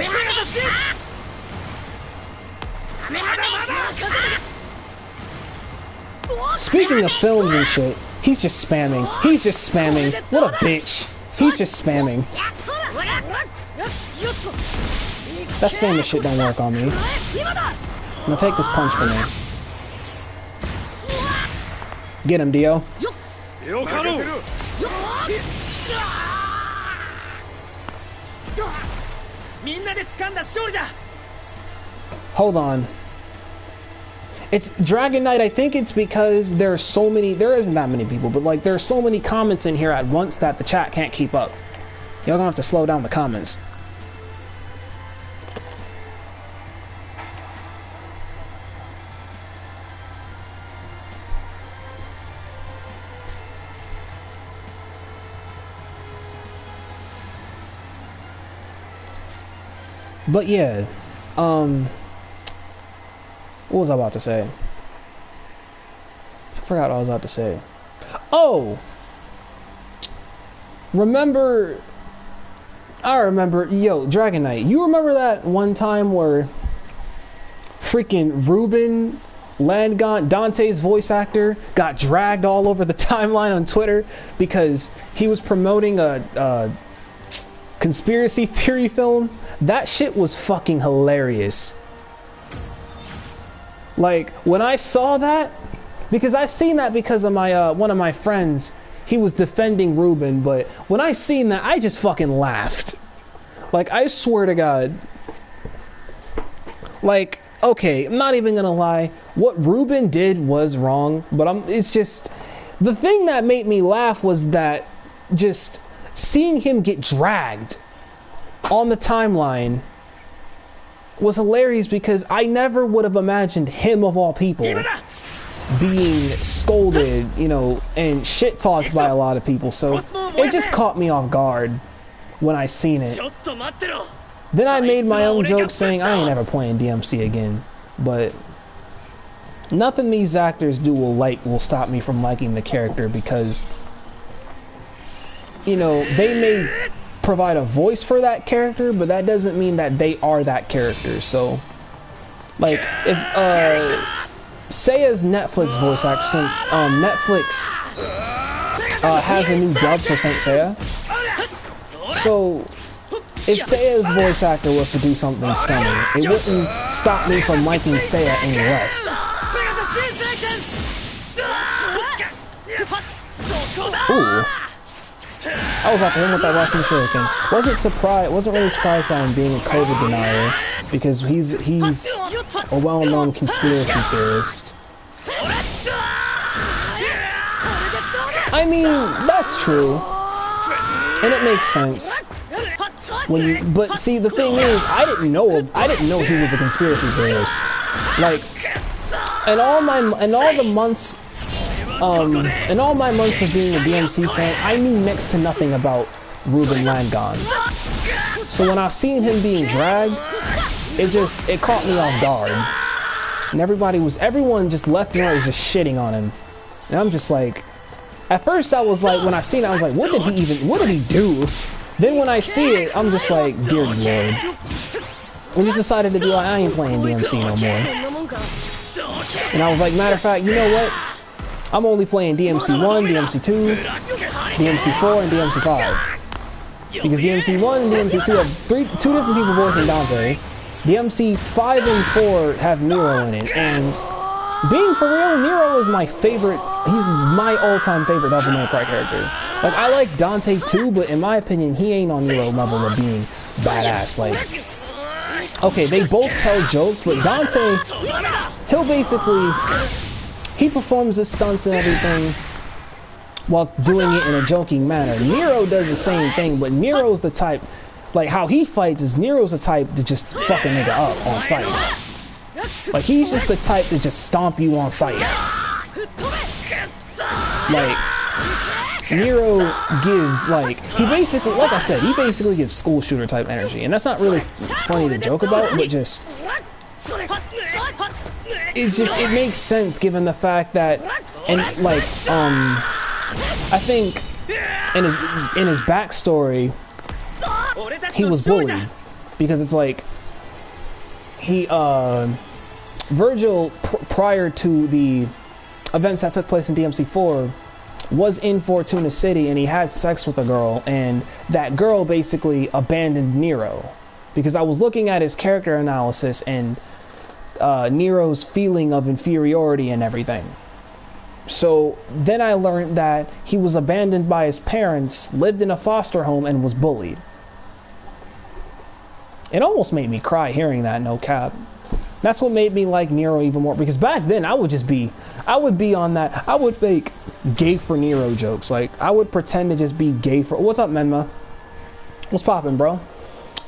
Speaking of films and shit, he's just spamming. He's just spamming. What a bitch. He's just spamming. That spamming shit don't work on me. Now take this punch from me. Get him, Dio. Hold on. It's Dragon Knight. I think it's because there isn't that many people, but like there's so many comments in here at once that the chat can't keep up. Y'all gonna have to slow down the comments. But yeah, what was I about to say? I forgot what I was about to say. Oh! I remember, yo, Dragon Knight, you remember that one time where freaking Ruben Landgaunt, Dante's voice actor, got dragged all over the timeline on Twitter because he was promoting a conspiracy theory film? That shit was fucking hilarious. Like, when I saw that, because I seen that because of my one of my friends, he was defending Ruben, but when I seen that, I just fucking laughed. Like, I swear to God. Like, okay, I'm not even gonna lie, what Ruben did was wrong, but it's just, the thing that made me laugh was that just seeing him get dragged on the timeline was hilarious, because I never would have imagined him, of all people, being scolded, you know, and shit talked by a lot of people. So it just caught me off guard when I seen it. Then I made my own joke saying I ain't ever playing DMC again, but nothing these actors do will stop me from liking the character, because, you know, they may provide a voice for that character, but that doesn't mean that they are that character. So, like, if Seiya's Netflix voice actor, since Netflix has a new dub for Saint Seiya, so if Seiya's voice actor was to do something scummy, it wouldn't stop me from liking Seiya any less. Ooh. I was about to hit him with that Russian shuriken. Wasn't really surprised by him being a COVID denier, because he's a well-known conspiracy theorist. I mean, that's true, and it makes sense. But see, the thing is, I didn't know he was a conspiracy theorist. Like, in all the months in all my months of being a DMC fan, I knew next to nothing about Ruben Langon. So when I seen him being dragged, it caught me off guard. And everyone just left and right was just shitting on him. And I'm just like, at first I was like, when I seen it, I was like, what did he do? Then when I see it, I'm just like, dear Lord. I just decided to be like, I ain't playing DMC no more. And I was like, matter of fact, you know what? I'm only playing DMC 1, DMC 2, DMC 4, and DMC 5. Because DMC 1 and DMC 2 have two different people voicing Dante. DMC 5 and 4 have Nero in it. And being for real, Nero is my favorite. He's my all-time favorite Devil May Cry character. Like, I like Dante too, but in my opinion, he ain't on Nero level of being badass. Like, okay, they both tell jokes, but Dante, he performs his stunts and everything while doing it in a joking manner. Nero does the same thing, but Nero's the type, like how he fights is Nero's the type to just fuck a nigga up on sight. Like, he's just the type to just stomp you on sight. Like, Nero gives, like, he basically, like I said, he basically gives school shooter type energy. And that's not really funny to joke about, but just, it makes sense given the fact that, and like, I think in his backstory, he was bullied. Because it's like, Virgil, prior to the events that took place in DMC4, was in Fortuna City and he had sex with a girl, and that girl basically abandoned Nero. Because I was looking at his character analysis and Nero's feeling of inferiority and everything. So then I learned that he was abandoned by his parents, lived in a foster home, and was bullied. It almost made me cry hearing that, no cap. That's what made me like Nero even more, because back then I would be on that, I would fake gay for Nero jokes. Like, I would pretend to just be gay for, what's up, Menma? What's poppin', bro?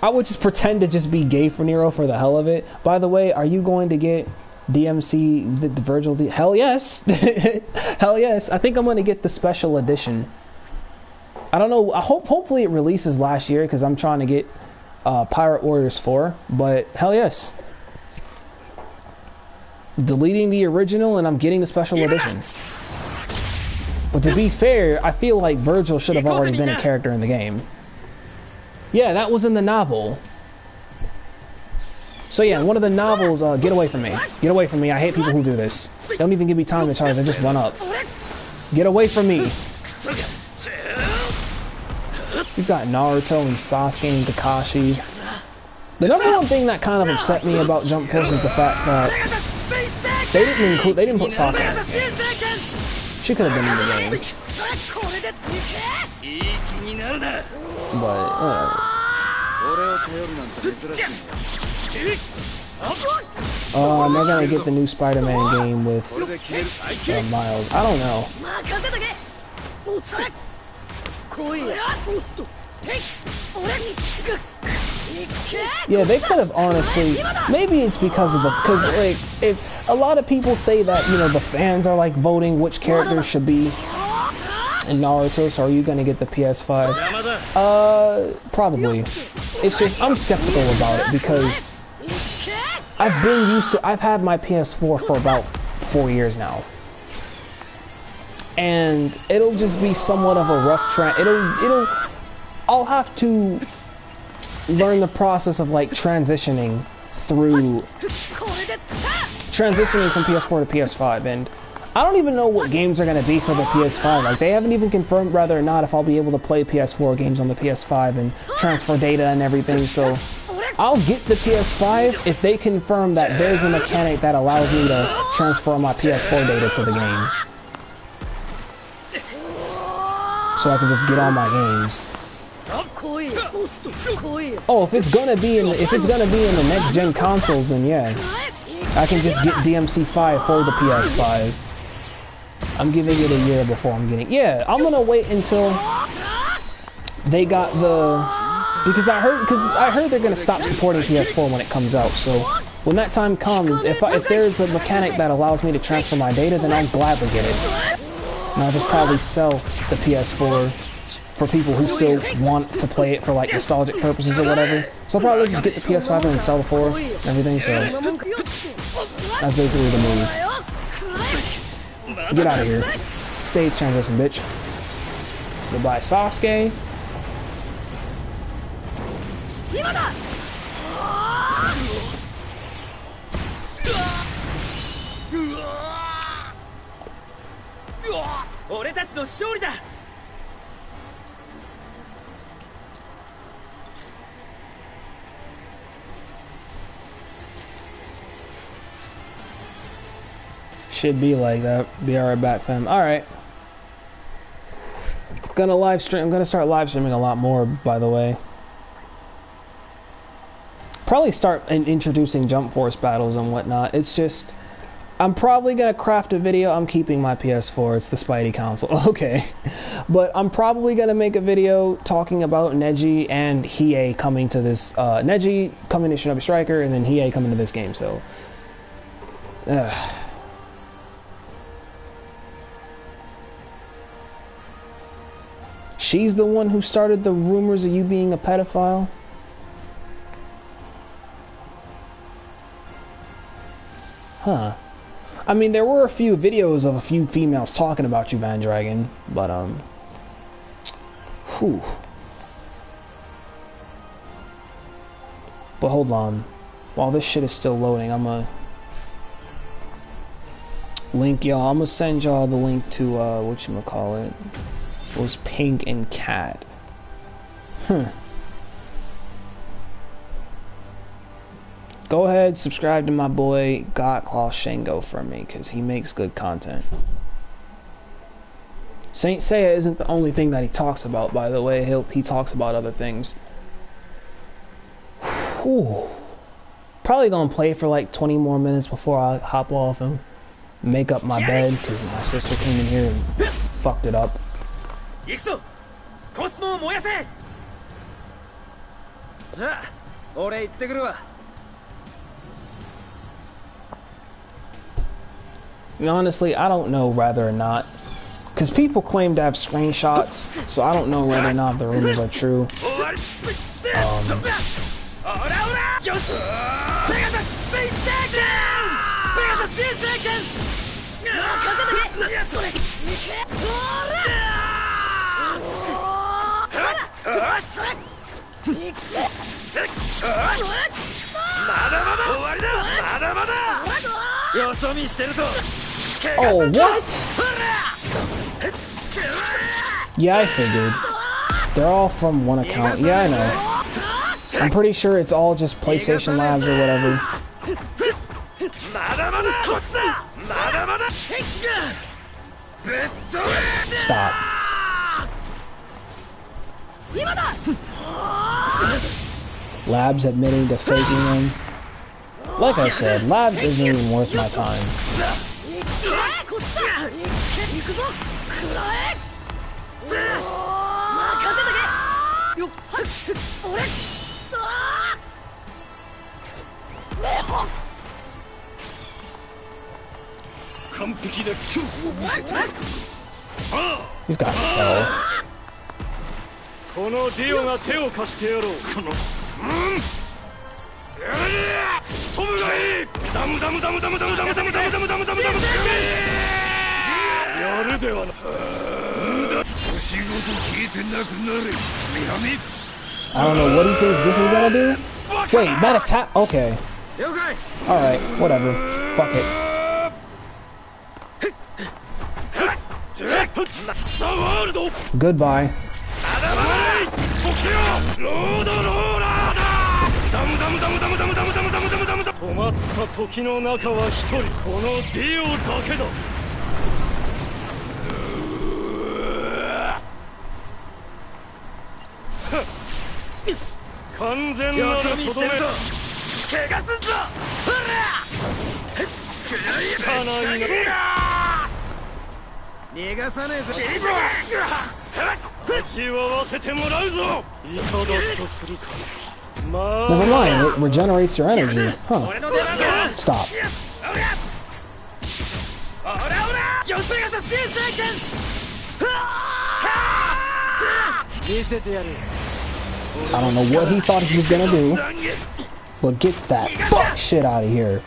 I would just pretend to just be gay for Nero for the hell of it. By the way, are you going to get DMC, the Virgil hell yes. Hell yes. I think I'm going to get the special edition. I don't know, hopefully it releases last year, because I'm trying to get Pirate Warriors 4, but hell yes. Deleting the original and I'm getting the special edition. But to be fair, I feel like Virgil should have already been a character in the game. Yeah, that was in the novel. So yeah, one of the novels, get away from me. Get away from me, I hate people who do this. They don't even give me time to charge, they just run up. Get away from me. He's got Naruto and Sasuke and Kakashi. The number one thing that kind of upset me about Jump Force is the fact that they didn't put Sakura in this game. She could have been in the game. But, am I gonna get the new Spider-Man game with Miles? I don't know. Yeah, they could have honestly, maybe it's because like, if a lot of people say that, you know, the fans are like voting which characters should be in Naruto, so are you gonna get the PS5? Probably. It's just, I'm skeptical about it because I've had my PS4 for about 4 years now. And it'll just be somewhat of a rough I'll have to learn the process of like transitioning from PS4 to PS5, and I don't even know what games are going to be for the PS5. Like, they haven't even confirmed whether or not if I'll be able to play PS4 games on the PS5 and transfer data and everything, so I'll get the PS5 if they confirm that there's a mechanic that allows me to transfer my PS4 data to the game. So I can just get all my games. Oh, if it's gonna be in the next gen consoles, then yeah, I can just get DMC5 for the PS5. I'm giving it a year before I'm getting. Yeah, I'm gonna wait until they got the, because I heard they're gonna stop supporting PS4 when it comes out. So when that time comes, if there's a mechanic that allows me to transfer my data, then I'll gladly get it. And I'll just probably sell the PS4 for people who still want to play it for like nostalgic purposes or whatever. So I'll probably just get the PS5 and sell the 4 and everything, so that's basically the move. Get out of here. Stage transition, bitch. Goodbye, Sasuke. Should be like that. Be alright back, fam. Alright. Gonna live stream. I'm gonna start live streaming a lot more, by the way. Probably start introducing Jump Force battles and whatnot. It's just, I'm probably gonna craft a video. I'm keeping my PS4. It's the Spidey console. Okay. But I'm probably gonna make a video talking about Neji and Hiei coming to this. Neji coming to Shinobi Striker, and then Hiei coming to this game. So. She's the one who started the rumors of you being a pedophile? Huh. I mean, there were a few videos of a few females talking about you, Van Dragon, but, whew. But hold on. While this shit is still loading, I'm gonna link y'all. I'm gonna send y'all the link to, whatchamacallit. It was Pink and Cat. Go ahead, subscribe to my boy God Claw Shango for me, because he makes good content. Saint Seiya isn't the only thing that he talks about, by the way. He talks about other things. Whew. Probably gonna play for like 20 more minutes before I hop off and make up my bed, because my sister came in here and fucked it up. Honestly, I don't know whether or not, because people claim to have screenshots, so I don't know whether or not the rumors are true. Oh, what? Yeah, I figured. They're all from one account. Yeah, I know. I'm pretty sure it's all just PlayStation Labs or whatever. Stop. Labs admitting to faking them. Like I said, Labs isn't even worth my time. He's got Cell. I don't know what he thinks this is gonna do. Wait, that attack? Okay. Alright, whatever. Fuck it. Goodbye. Never mind, it regenerates your energy. Huh. Stop. I don't know what he thought he was gonna do, but get that fuck shit out of here.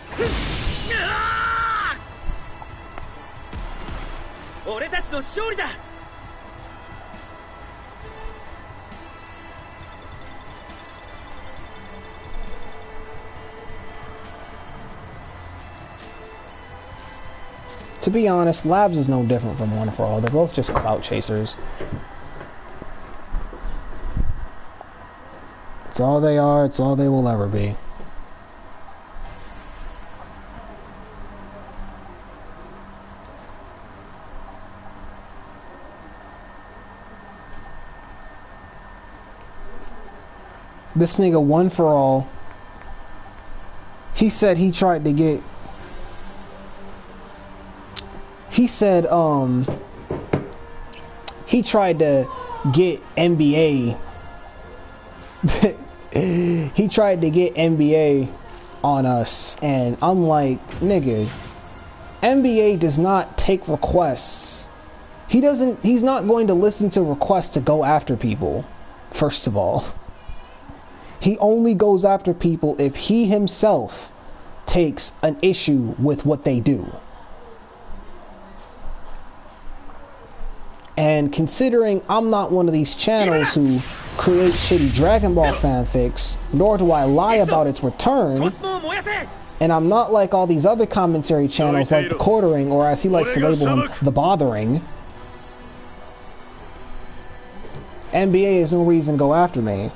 To be honest, Labs is no different from One For All. They're both just clout chasers. It's all they are, it's all they will ever be. This nigga One For All, he said he tried to get... He said, he tried to get NBA. He tried to get NBA on us, and I'm like, nigga, NBA does not take requests. He's not going to listen to requests to go after people, first of all. He only goes after people if he himself takes an issue with what they do. And considering I'm not one of these channels who create shitty Dragon Ball fanfics, nor do I lie about its return, and I'm not like all these other commentary channels like The Quartering, or as he likes to label him, The Bothering, NBA is no reason to go after me.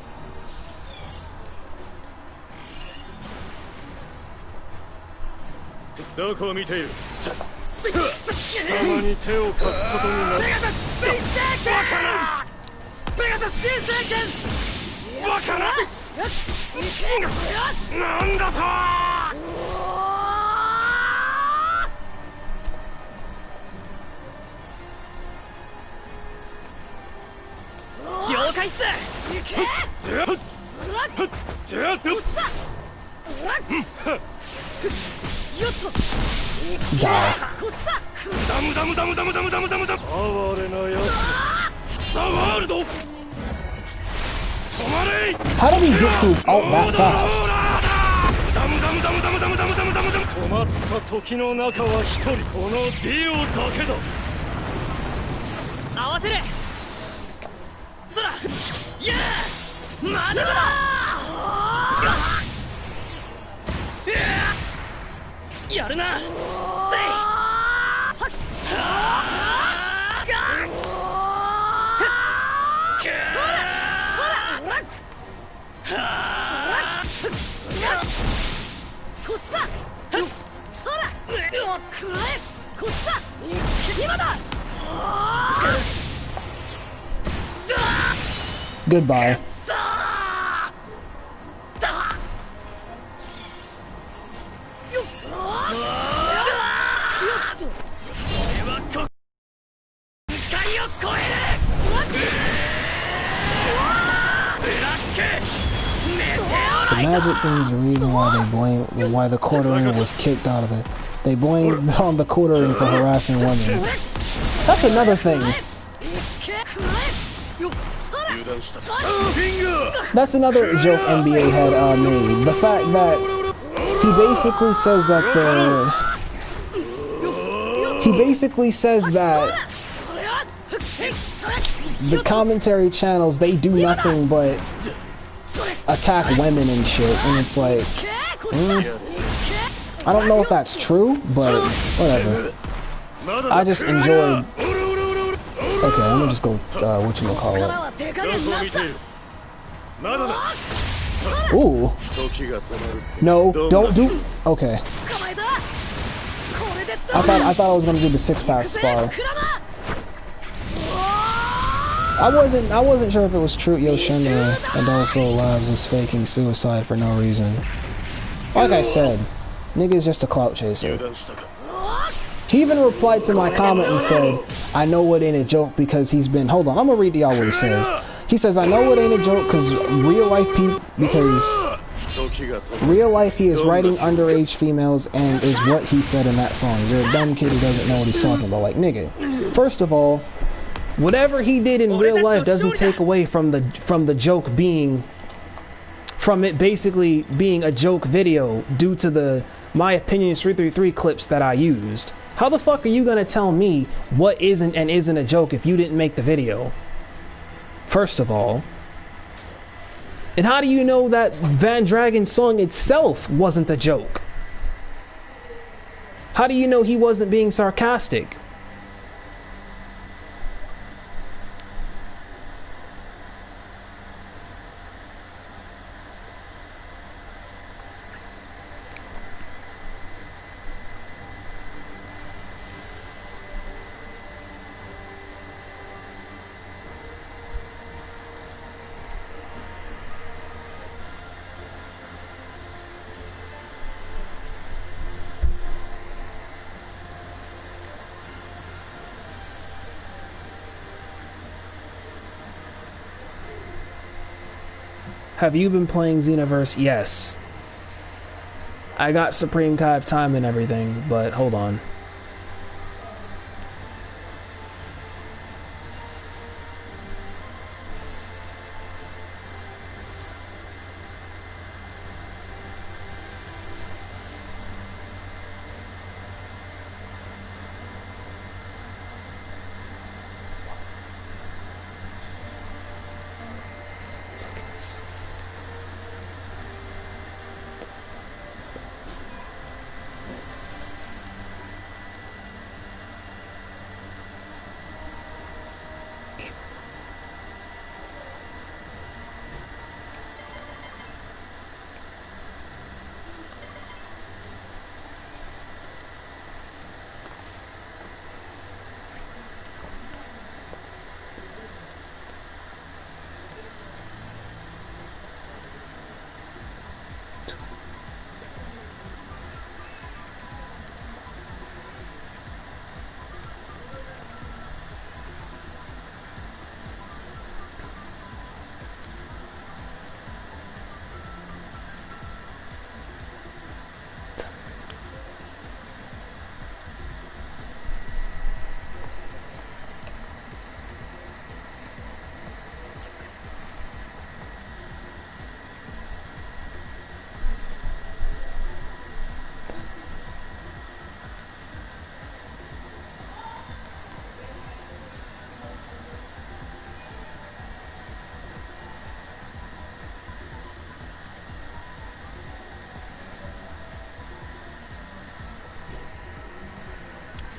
Die. How did he get to his ult that fast? Goodbye. The magic thing is the reason why the Quartering was kicked out of it. They blamed on the Quartering for harassing women. That's another thing. That's another joke NBA had made. The fact that he basically says that the commentary channels, they do nothing but attack women and shit, and it's like, I don't know if that's true, but whatever. I just enjoyed. Okay, I'm gonna just go, whatchamacallit. Ooh. No, don't do. Okay. I thought I was gonna do the 6-pack spar. I wasn't sure if it was true. Yo, Shinra and also Labs is faking suicide for no reason. Like I said, nigga is just a clout chaser. He even replied to my comment and said, I know it ain't a joke because he's been... Hold on, I'm gonna read to y'all what he says. He says, I know it ain't a joke because real life he is writing underage females, and is what he said in that song. You're a dumb kid who doesn't know what he's talking about. Like, nigga, first of all, Whatever he did in real life doesn't take away from the joke being, from it basically being a joke video due to the My Opinions 333 clips that I used. How the fuck are you gonna tell me what isn't and isn't a joke if you didn't make the video? First of all. And how do you know that Van Dragon's song itself wasn't a joke? How do you know he wasn't being sarcastic? Have you been playing Xenoverse? Yes. I got Supreme Kai of Time and everything, but hold on.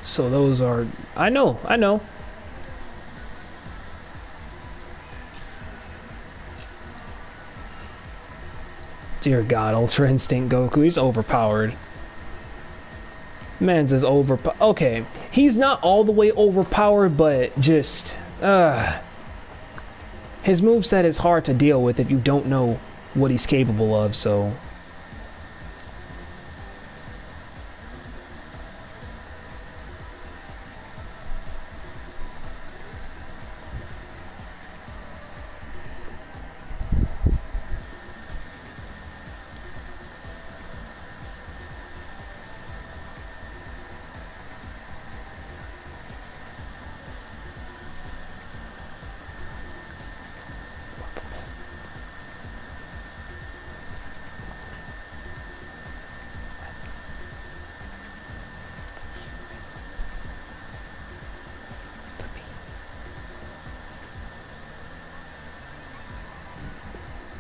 So those are... I know. Dear God, Ultra Instinct Goku, he's overpowered. Man's is okay, he's not all the way overpowered, but just... his moveset is hard to deal with if you don't know what he's capable of, so...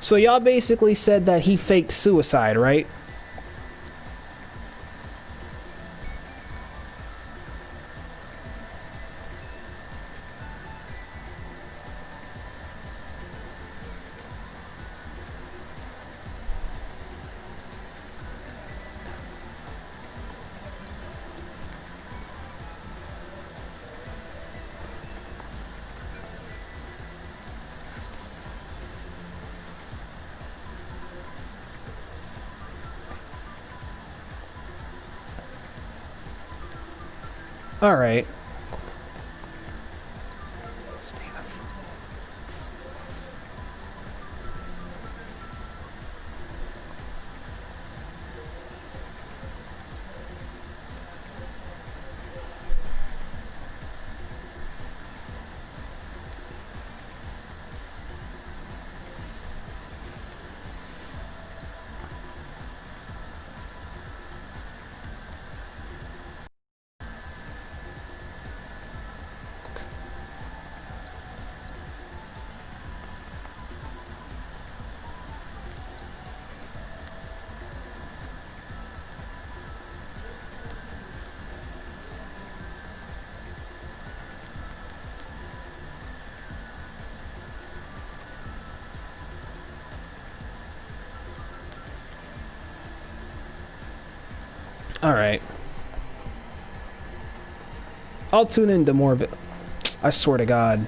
So y'all basically said that he faked suicide, right? All right. Alright. I'll tune into more of it. I swear to God.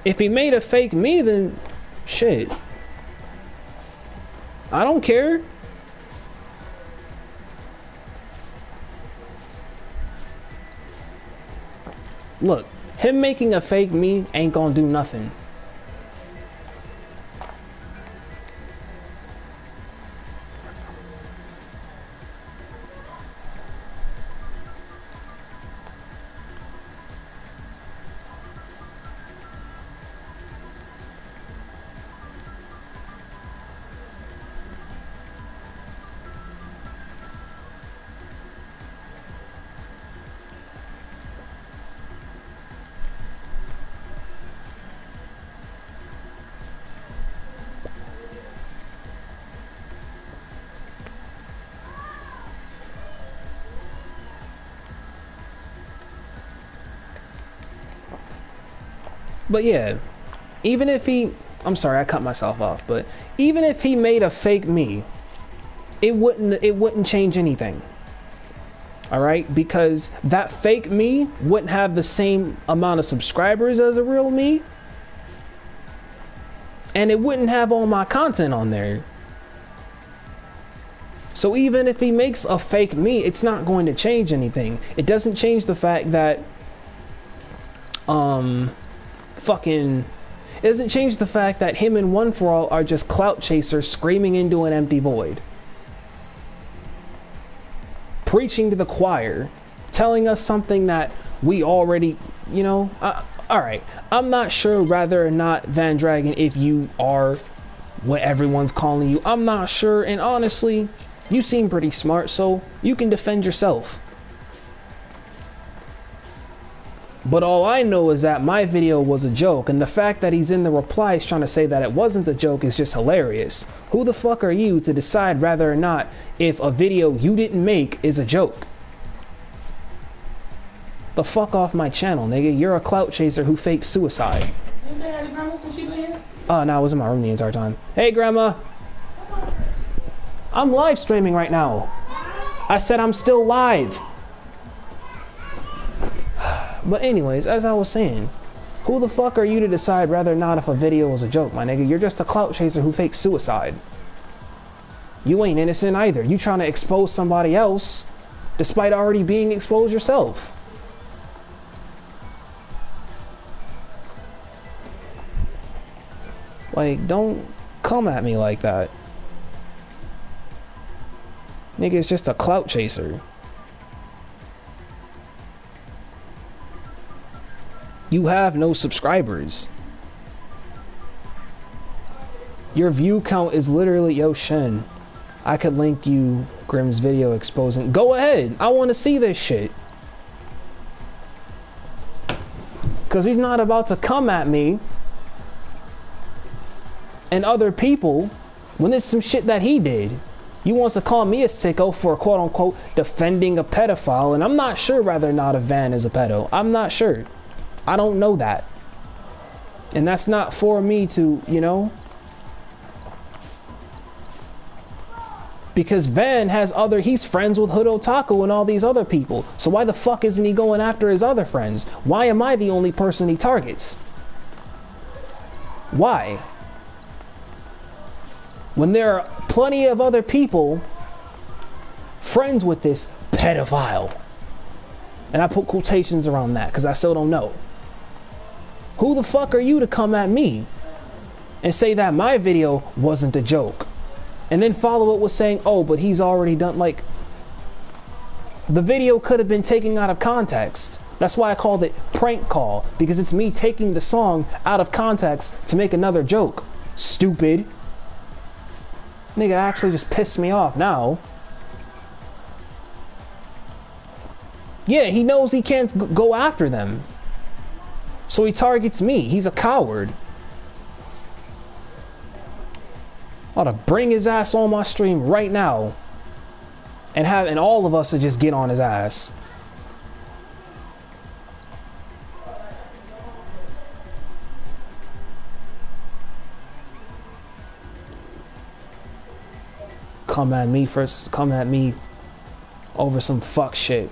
If he made a fake me, then shit. I don't care. Look, him making a fake me ain't gonna do nothing. But yeah, even if he, I'm sorry, I cut myself off, but even if he made a fake me, it wouldn't change anything. All right, because that fake me wouldn't have the same amount of subscribers as a real me, and it wouldn't have all my content on there. So even if he makes a fake me, it's not going to change anything. It doesn't change the fact that it doesn't change the fact that him and One For All are just clout chasers screaming into an empty void, preaching to the choir, telling us something that we already, you know. Alright, I'm not sure whether or not Van Dragon, if you are what everyone's calling you. I'm not sure, and honestly, you seem pretty smart, so you can defend yourself. But all I know is that my video was a joke, and the fact that he's in the replies trying to say that it wasn't a joke is just hilarious. Who the fuck are you to decide whether or not if a video you didn't make is a joke? The fuck off my channel, nigga. You're a clout chaser who fakes suicide. You say hi to Grandma since you been here? Oh, no, I was in my room the entire time. Hey, Grandma. I'm live streaming right now. I said I'm still live. But anyways, as I was saying, who the fuck are you to decide whether or not if a video was a joke, my nigga? You're just a clout chaser who fakes suicide. You ain't innocent either. You trying to expose somebody else despite already being exposed yourself. Like, don't come at me like that. Nigga is just a clout chaser. You have no subscribers. Your view count is literally, yo, Shen, I could link you Grimm's video exposing. Go ahead. I want to see this shit. Because he's not about to come at me and other people when it's some shit that he did. He wants to call me a sicko for quote-unquote defending a pedophile, and I'm not sure whether or not a Van is a pedo. I'm not sure. I don't know that. And that's not for me to, you know. Because Van has he's friends with Hood Otaku and all these other people. So why the fuck isn't he going after his other friends? Why am I the only person he targets? Why? When there are plenty of other people friends with this pedophile. And I put quotations around that because I still don't know. Who the fuck are you to come at me and say that my video wasn't a joke? And then follow it with saying, oh, but he's already done, like, the video could have been taken out of context. That's why I called it prank call, because it's me taking the song out of context to make another joke. Stupid. Nigga actually just pissed me off now. Yeah, he knows he can't go after them. So he targets me. He's a coward. I ought to bring his ass on my stream right now. And all of us to just get on his ass. Come at me over some fuck shit.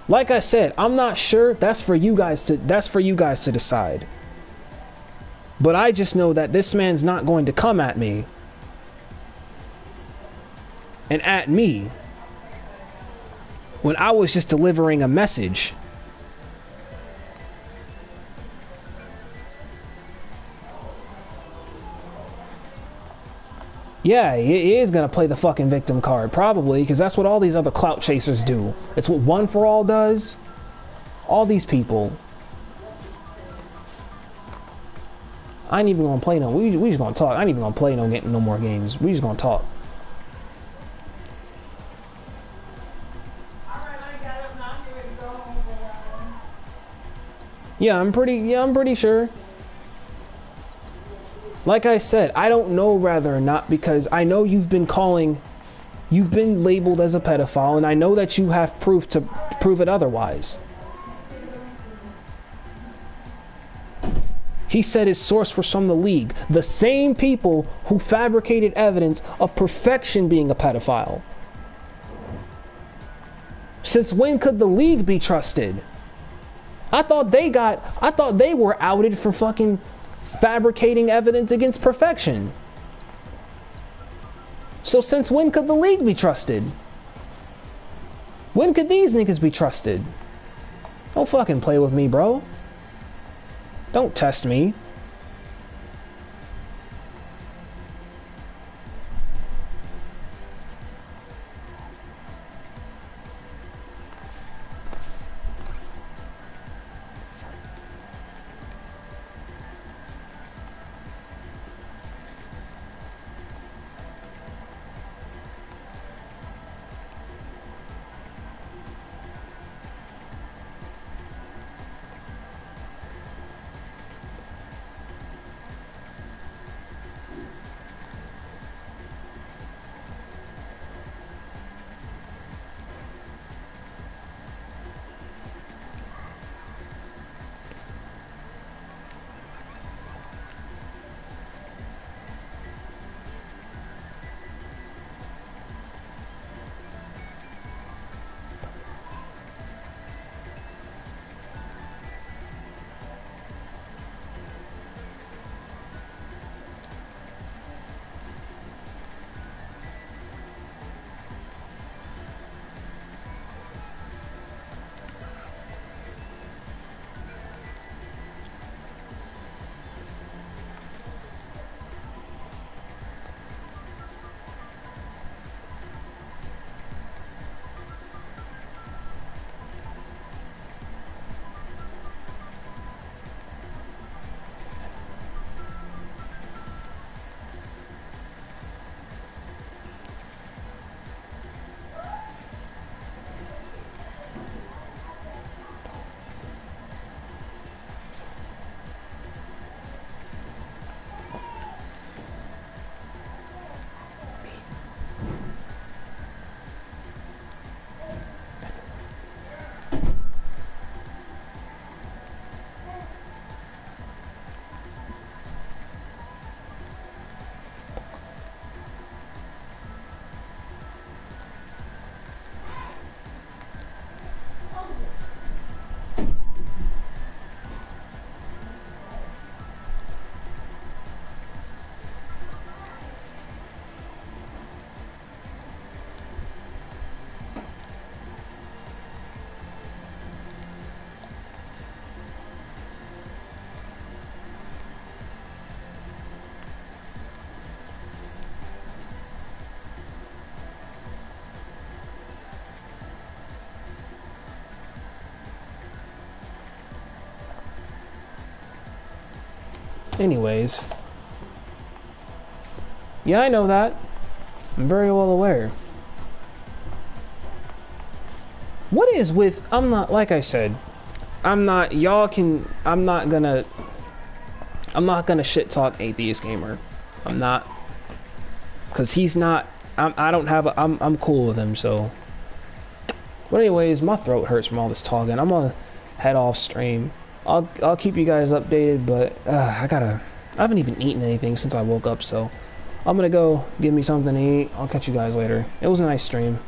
Like I said, I'm not sure. That's for you guys to decide. But I just know that this man's not going to come at me and at me when I was just delivering a message. Yeah, he is gonna play the fucking victim card, probably, because that's what all these other clout chasers do. It's what One For All does. All these people. I ain't even gonna play no. We just gonna talk. I ain't even gonna play no more games. We just gonna talk. Yeah, I'm pretty sure. Like I said, I don't know whether or not, because I know you've been labeled as a pedophile, and I know that you have proof to prove it otherwise. He said his source was from the League, the same people who fabricated evidence of Perfection being a pedophile. Since when could the League be trusted? I thought they were outed for fucking fabricating evidence against Perfection. So since when could the League be trusted? When could these niggas be trusted? Don't fucking play with me, bro. Don't test me. Anyways. Yeah, I know that. I'm very well aware. What is with... I'm not... Like I said, I'm not... Y'all can... I'm not gonna shit talk Atheist Gamer. I'm not... Because he's not... I don't have a... I'm cool with him, so... But anyways, my throat hurts from all this talking. I'm gonna head off stream. I'll keep you guys updated, but I haven't even eaten anything since I woke up, so I'm gonna go get me something to eat. I'll catch you guys later. It was a nice stream.